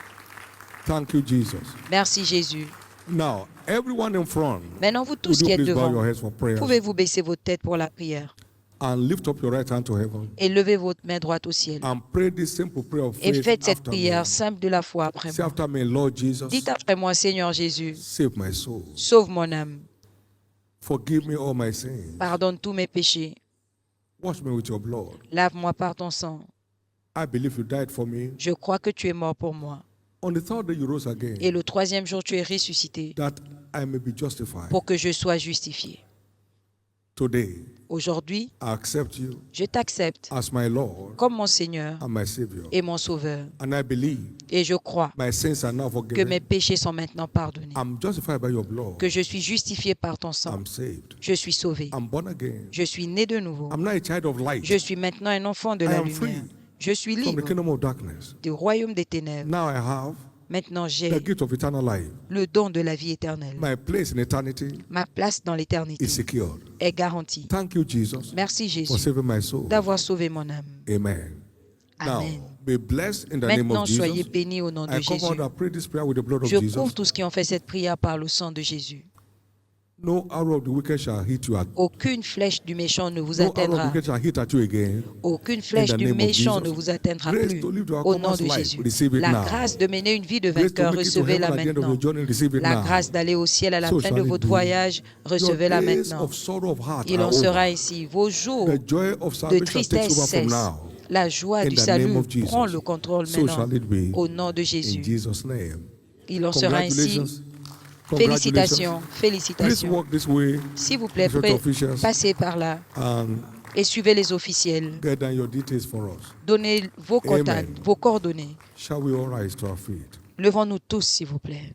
Thank you, Jesus. Merci, Jésus. Now, everyone in front, Maintenant, vous tous would you qui êtes please bow devant, your heads for prayer pouvez-vous baisser votre tête pour la prière and lift up your right hand to heaven et lever votre main droite au ciel. and pray this simple prayer of Et faith faites cette after me. prière simple de la foi après Say moi. after me, Lord Jesus, Dites après moi, Seigneur Jésus, save my soul. sauve mon âme, Forgive me all my sins. pardonne tous mes péchés, Wash me with your blood. lave-moi par ton sang. I believe you died for me. Je crois que tu es mort pour moi. On the third day you rose again, Et le troisième jour, tu es ressuscité that I may be justified. pour que je sois justifié. Today, Aujourd'hui, I accept you je t'accepte as my Lord comme mon Seigneur and my Savior. et mon Sauveur. And I believe Et je crois my sins are now que forgiven. mes péchés sont maintenant pardonnés, I'm justified by your blood. que je suis justifié par ton sang. I'm saved. Je suis sauvé. I'm born again. Je suis né de nouveau. I'm now a child of light Je suis maintenant un enfant de I la am free lumière. Je suis from the libre kingdom of darkness. du royaume des ténèbres. Now I have Maintenant, j'ai the gift of eternal life. le don de la vie éternelle. My place in eternity Ma place dans l'éternité is secured. est garantie. Thank you, Jesus, Merci for Jésus saving my soul. d'avoir sauvé mon âme. Amen. Amen. Now, be blessed in the name Maintenant, of soyez Jesus. bénis au nom de I come Jésus. out and pray this prayer with the blood of Je Jesus. couvre tous ceux qui ont fait cette prière par le sang de Jésus. No arrow of the wicked shall hit you at. Aucune flèche du méchant ne vous No arrow of the atteindra. wicked shall hit at you again. Aucune flèche In the du name of méchant Jesus. ne vous atteindra Grace plus. to live the Au nom overcomer's de life, Jésus. receive it La now. grâce de mener une vie de Grace to vainqueur, make it to recevez-la heaven at the end of maintenant. your journey, receive it La now. grâce d'aller au ciel à la So fin shall de it votre be. voyage, recevez-la Your days maintenant. of sorrow of heart Il are en sera over. ainsi. Vos jours The joy of de salvation takes tristesse over from cessent. now. La joie In du the salut name of Jesus. prend le contrôle So shall maintenant. it be. Au nom de In Jésus. Jesus' name. Il en sera ainsi. Congratulations. Félicitations, Please félicitations. walk this way. S'il vous plaît, Respect officials. passez par là And et suivez les officiels. get down your details for us. Donnez vos contacts, Amen. vos coordonnées. Shall we all rise to our feet? Levons-nous tous, s'il vous plaît.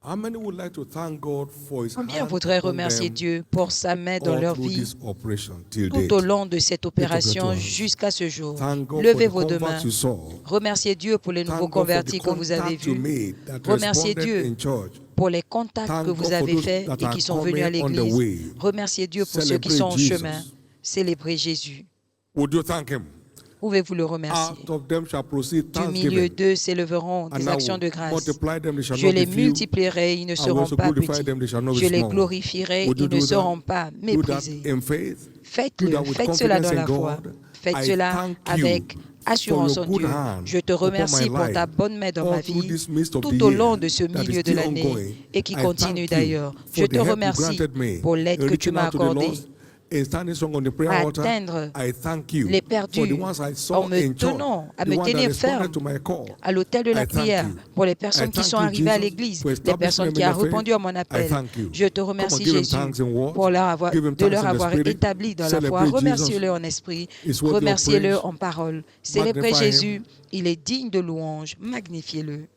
How many would like to thank God for His Combien hand voudraient upon remercier them Dieu pour sa main dans all leur through vie this operation till tout date? au long de cette opération hands. jusqu'à ce jour? Thank God Levez for vos the deux mains. converts you saw. Remerciez Dieu pour les Thank nouveaux God for convertis the que vous avez contact you vus. made that Remerciez responded Dieu in church. pour les contacts Thank que God vous for avez those faits that et are qui sont venus à coming on the l'église. way. Remerciez Dieu pour ceux qui sont en Celebrate chemin. Jesus. Célébrez Jésus. Would you thank Him? Pouvez-vous le remercier? Out of them shall proceed Du milieu thanksgiving. d'eux s'élèveront And des I actions de will grâce. multiply them, they shall Je not les be few. multiplierai, ils ne I will seront also pas glorify petits. them, they shall not be Je les small. glorifierai, Would you ils ne do that? seront pas Do that méprisés. in faith. Do Faites-le, that with faites cela dans confidence la in foi. God. Faites I cela thank avec you assurance for en your good Dieu. hand Je te upon remercie my pour ta life bonne main dans ma all through vie this midst of tout the au year long de ce that is milieu de still l'année ongoing. et qui I continue thank you d'ailleurs. for Je the te help you remercie granted me pour l'aide in que tu reaching m'as out to the accordée lost and standing strong on the prayer à altar. atteindre I thank you les for perdus the ones I en saw me in church, tenant, à the me ones that tenir responded ferme to my call. à l'autel de la I thank prière you. pour les I personnes qui thank sont you, arrivées à Jesus, l'église, for les establishing personnes them qui in ont the faith. répondu à mon I appel. thank you. Je te Come on, remercie, give him Jésus, thanks in words. pour Give him de thanks leur in the avoir spirit. établi dans la foi. Celebrate Remerciez-le Jesus. en esprit, It's worthy of remerciez-le praise. en parole. Célébrez Magnify him. Jésus, il est digne de louange. Magnifiez-le.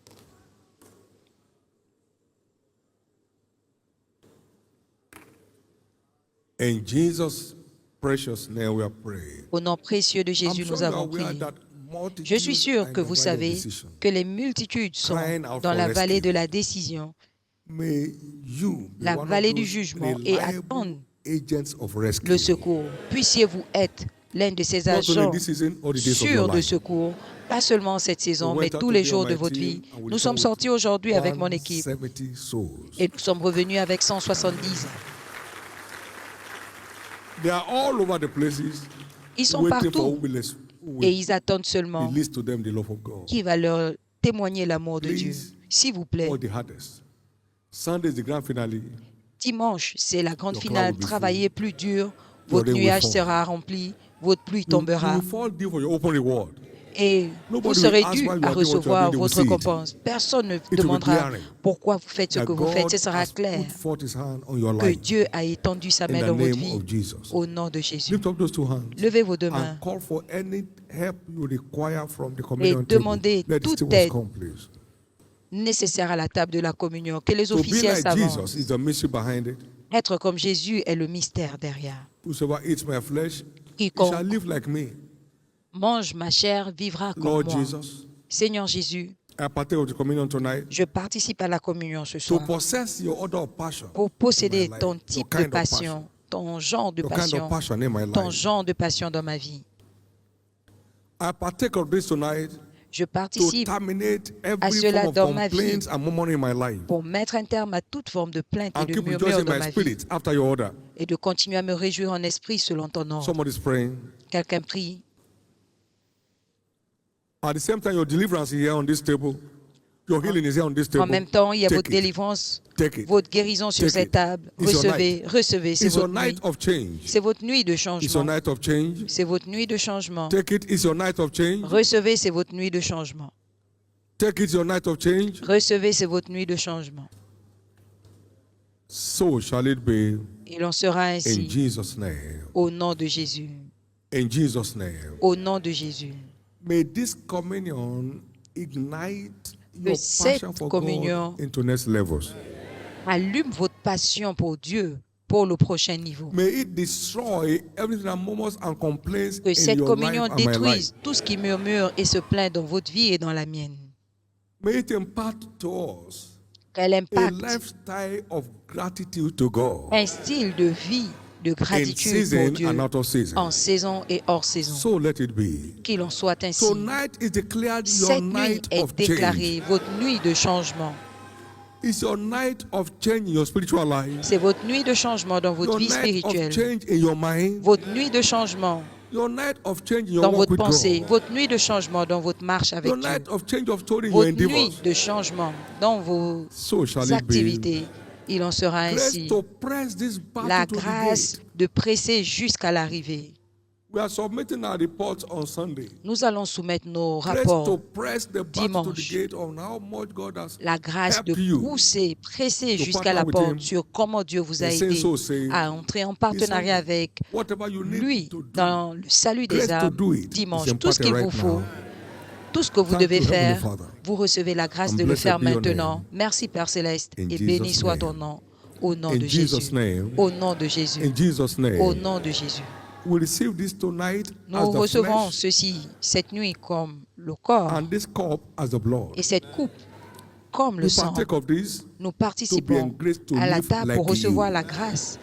In Jesus' precious name we are praying. Au nom précieux de Jésus, nous avons prié. Je suis sûr que vous savez que les multitudes sont dans la vallée de la décision, la vallée du jugement, et attendent le secours. Puissiez-vous être l'un de ces agents sûrs de secours, pas seulement cette saison, mais tous les jours de votre vie. Nous sommes sortis aujourd'hui avec mon équipe et nous sommes revenus avec 170. Ils sont partout et ils attendent seulement qui va leur témoigner l'amour de Dieu. S'il vous plaît, dimanche, c'est la grande finale. Travaillez plus dur, votre nuage sera rempli, votre pluie tombera. Et vous serez dû à recevoir votre récompense. Personne ne demandera pourquoi vous faites ce que vous faites. Ce sera clair que Dieu a étendu sa main dans votre vie au nom de Jésus. Levez vos deux mains et demandez toute aide nécessaire à la table de la communion. Que les officiels s'avancent. Être comme Jésus est le mystère derrière. Quiconque mange ma chair vivra comme moi. Seigneur Jésus, je participe à la communion ce soir pour posséder ton type de passion, ton genre de passion, ton genre de passion dans ma vie. Je participe à cela dans ma vie pour mettre un terme à toute forme de plainte et de murmure dans ma vie et de continuer à me réjouir en esprit selon ton ordre. Quelqu'un prie. At the same time, your deliverance is here on this table. Your healing is here on this table. En même temps, il y a votre délivrance, votre guérison sur cette table. Recevez, recevez. C'est votre nuit. C'est votre nuit de changement. C'est votre nuit de changement. Recevez, c'est votre nuit de changement. Recevez, c'est votre nuit de changement. So shall it be. Il en sera ainsi. In Jesus' name. Au nom de Jésus. In Jesus' name. Au nom de Jésus. May this communion ignite que your cette passion for communion God into next levels. Allume votre passion pour Dieu pour le prochain niveau. May it destroy everything that murmurs and complains Que in cette your communion life and my life. détruise tout ce qui murmure et se plaint dans votre vie et dans la mienne. May it impart to us Qu'elle a impacte lifestyle of gratitude to God un style de vie de in gratitude season pour Dieu and out of season. en saison et hors saison. So let it be. Qu'il en soit ainsi. Tonight is declared your Cette nuit night est of déclarée change. votre nuit de changement. It's your night of change in your spiritual life. C'est votre nuit de changement dans votre Your vie night of spirituelle. change in your mind. Votre nuit de changement Your night of change in your dans walk votre with pensée. God. Votre nuit de changement dans votre marche avec Your Dieu. night of change of story in your Votre nuit endeavors. de changement dans vos So shall it be. activités. Il en sera Grace ainsi. to press this battle La to the grâce gate. de presser jusqu'à l'arrivée. We We are submitting our reports on Sunday. Nous allons soumettre nos Grace rapports to press the button to the dimanche. gate on how much God has La grâce de helped you. pousser, presser to jusqu'à la partner with porte him sur comment Dieu vous a in saying aidé so, saying, à entrer en partenariat avec Whatever you need lui to do, dans le salut des grace to âmes do it is dimanche. Tout ce imparted qu'il right vous faut, now. tout ce que vous Thank devez you, Heavenly faire, Father. vous recevez la grâce And de le blessed faire be your maintenant. name. Merci Père Céleste In et Jesus' béni soit name. ton nom. Au nom In de Jesus' Jésus. name. Au nom de Jésus. In Jesus' Au name. nom de Jésus. We receive this tonight as Nous the recevons flesh ceci cette nuit comme le corps and this cup as the blood. et cette coupe comme le We sang. partake of this Nous to be participons engraced to à la live table like pour recevoir you. la grâce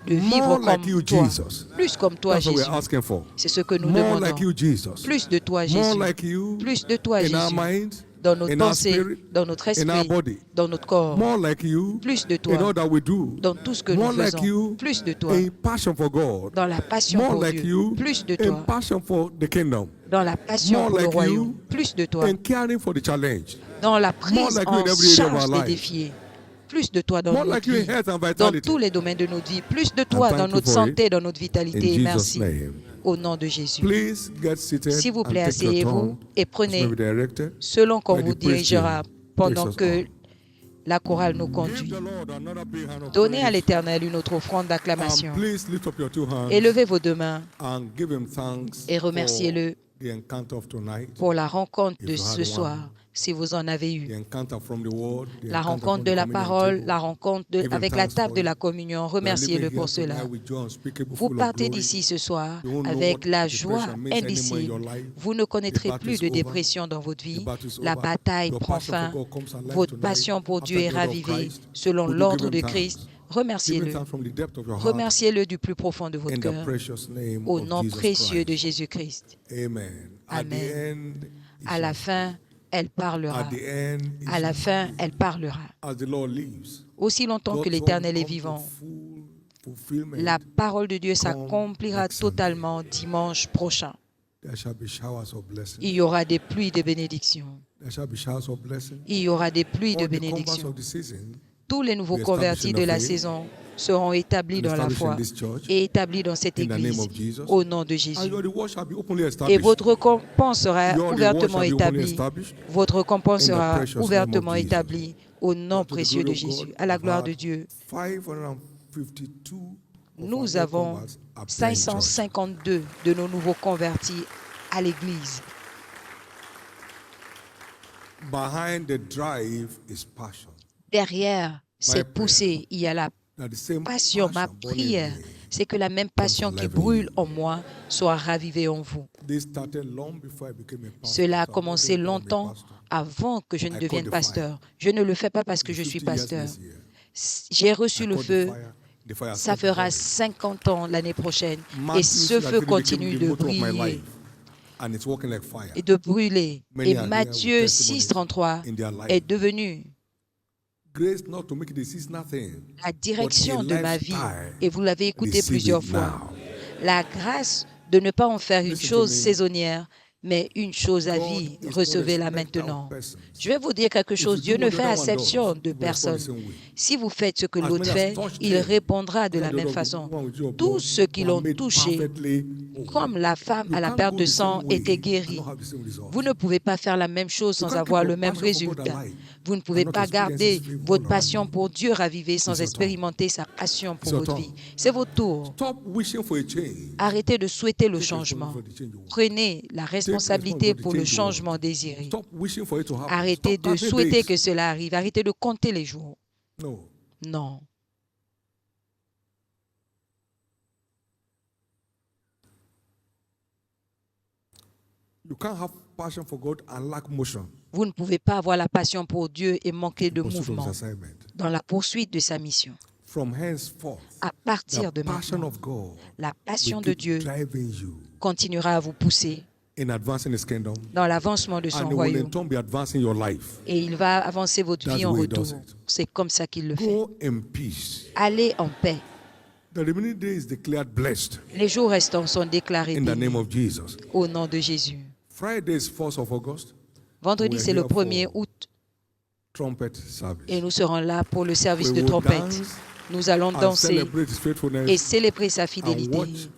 de vivre More comme like you, toi, Jesus. plus comme toi, That's what Jésus. we're asking for. C'est ce que nous More demandons. like you, Jesus. Plus de toi, More Jésus. like you Plus de toi, in our Jésus. minds, Dans notre in our pensée, spirit, dans notre in our esprit, body. dans notre corps. More like you Plus de in toi all that we do. dans tout ce que More nous like faisons. you Plus de toi in passion for God. dans la passion More pour like Dieu. you Plus de in toi passion for the kingdom. dans la passion More pour le like royaume. you Plus de toi in caring for the challenge. dans la More prise like you en in every area of charge our des life. défis. Plus de toi dans More notre like you in vie, health and dans vitality. tous les domaines de notre vie. Plus de toi thank dans you notre for santé, it. dans notre In vitalité. Jesus' Merci. name. Au nom de Jésus. Please get seated S'il vous plaît, and take your asseyez-vous turn et as prenez may be directed selon qu'on by vous the praise dirigera team. pendant Takes us que on. la chorale nous Give conduit. the Lord another big hand of Donnez à praise. l'Éternel une autre offrande d'acclamation. And please lift up your two hands Élevez vos deux mains and give him thanks et for remerciez-le the encounter of tonight. pour la rencontre If de you had ce one, soir, si vous en avez The eu. encounter from the word, the La encounter rencontre from de the la communion parole, table. la rencontre Give him avec la thanks table for de it. la communion. We are Remerciez-le leaving pour here cela. tonight with joy unspeakable, Vous full of partez glory. d'ici ce soir You won't know avec what la depression joie means anymore in indicible. your life. Vous ne connaîtrez The battle plus is de over. dépression dans votre vie. The battle is La over. bataille Your prend passion for fin. God comes alive Votre tonight passion pour after Dieu est the order of ravivée Christ. selon Would you l'ordre give de him Christ. thanks? Give him Remerciez-le. thanks from the depth of your heart Remerciez-le du plus profond de votre in the cœur. precious name Au of nom Jesus précieux de Christ. Jésus-Christ. Amen. At the Amen. end, he À la shall fin, elle parlera. At the end, he À la shall fin, speak. elle parlera. As the Lord lives, Aussi longtemps que God's l'Éternel word est come to vivant, full fulfillment. la parole de Dieu Come s'accomplira next Sunday. totalement dimanche prochain. There shall be showers of blessing. Il y aura des pluies de bénédiction. There shall be showers of blessing. Il y aura des pluies de All the converts bénédiction. of the season Tous les nouveaux be convertis established de in la the faith saison seront établis and dans la established in foi this church et établis dans cette in the name église of Jesus. au nom de And Jésus. your reward shall be openly Et established. votre récompense sera Your reward ouvertement shall be openly établie. established Votre récompense in the sera precious name of ouvertement Jesus. établie au nom To the précieux de glory of Jésus. God, À la we've gloire had de Dieu, 552 of our nous new avons converts appear in church. 552 de nos nouveaux convertis à l'église. Behind the drive is passion. Derrière cette prayer poussée, il y a la That the same passion. Ma passion burning in prière, me. c'est que la même passion qui alive in brûle you. en moi soit ravivée en vous. This started long before I became a pastor. Cela a So I'm not commencé doing it to become a longtemps pastor. avant que je ne I devienne caught the fire. pasteur. Je ne le fais pas parce que je suis 50 years pasteur. this year. J'ai reçu I le caught the feu. fire. The fire Ça stopped fera burning. 50 ans l'année prochaine. Et Matthew ce said that feu it continue became de the motto of my briller life, and it's working like fire. et de brûler. Many Et are here Matthieu with testimonies 6,33 in their life. est devenu Grace not to make it a cease nothing, la direction but a de ma vie. lifestyle. Et vous l'avez écouté Receive plusieurs it fois. now. La grâce de ne pas en faire une Listen to chose me. saisonnière, mais une chose à God vie. is not Recevez-la respecter of maintenant. persons. Je vais vous dire quelque If chose. you Dieu do ne what fait the other one exception does, de you will respond the personne. same way. Si vous faites ce que As l'autre many as fait, touched il him, répondra de la the même other façon. one with your Tous blood ceux qui were l'ont made touché, perfectly whole. comme la femme You à la can't perte go de the same sang way était and guérie. not have the same result. Vous ne pouvez pas faire la même chose You sans can't avoir keep le your même passion for God résultat. alive Vous ne pouvez and not pas experience garder His favor votre all passion around you. pour Dieu ravivée sans It's your expérimenter sa passion pour It's your votre turn. vie. C'est votre tour. Stop wishing for a change. Arrêtez de souhaiter le Take changement. responsibility for the change you want. Prenez la responsabilité responsibility pour for le the change you want. changement désiré. Stop wishing for it to happen. Arrêtez Stop de counting souhaiter days. que cela arrive. Arrêtez de compter les jours. No. Non. You can't have passion for God and lack motion. Vous ne pouvez pas avoir la passion pour Dieu et manquer de Pursuit of mouvement His assignment. dans la poursuite de sa mission. From henceforth, À partir the de passion maintenant, of God la passion will de keep Dieu driving you continuera à vous pousser in advancing His kingdom, dans l'avancement de son and it will in royaume. turn be advancing your life. Et il va avancer votre That's vie the en way he does retour. it. C'est comme ça qu'il le fait. Go in peace. Allez en paix. The remaining day is declared blessed Les jours restants sont déclarés in the bénis name of Jesus. au nom de Jésus. Friday is 1st of August, Vendredi, We're c'est le here for 1er août trumpet service. et nous serons là pour le service We de will trompette. dance Nous allons and danser celebrate His faithfulness et célébrer sa and fidélité watch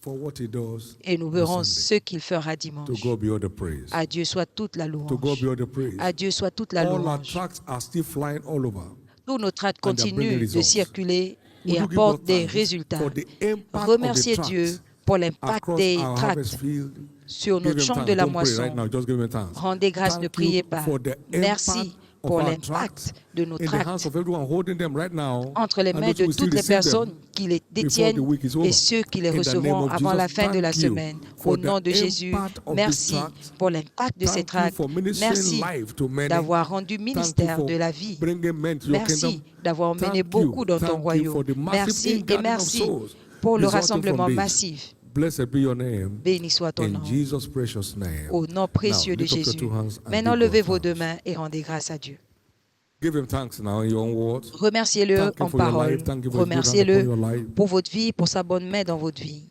for what he does et nous on verrons Sunday. ce qu'il fera To dimanche. God be all the praise. À Dieu soit toute la To God louange. be all the praise. À Dieu soit toute la All our louange. tracts are still flying all over. Tous nos tracts And they're bringing continuent de results. circuler Would et you give apportent God des thanks résultats. for the impact Remerciez of the Dieu tracts pour l'impact across des our harvest tracts field? sur Give notre him champ thanks. de la Don't pray right moisson. now. Just give him thanks. Rendez grâce, ne Thank priez you pas. for the Merci impact of pour our l'impact tracts de nos in the hands tracts of everyone holding them right now, entre les and mains those de who will still toutes les receive personnes them qui les before the détiennent week is et over. ceux qui les In the name recevront of avant Jesus, la fin de la thank you semaine. for Au the nom de Jésus, impact of these merci tracts. pour l'impact de ces Thank you tracts. for ministering Merci life to many. d'avoir rendu Thank you ministère for de la vie. bringing men to your Merci kingdom. d'avoir mené Thank beaucoup you. dans ton Thank you for royaume. the massive Merci et ingathering of merci souls pour le resulting from rassemblement this. massif. Blessed be your name. Béni soit ton In nom. Jesus' precious name. Au nom Now, précieux de lift up your Jésus. two hands and Maintenant, give God levez vos thanks. deux mains et rendez grâce à Dieu. Give him thanks now in your own words. Remerciez-le Thank him en for your parole. life. Thank you for his good hand upon Remerciez-le your life. pour votre vie, pour sa bonne main dans votre vie.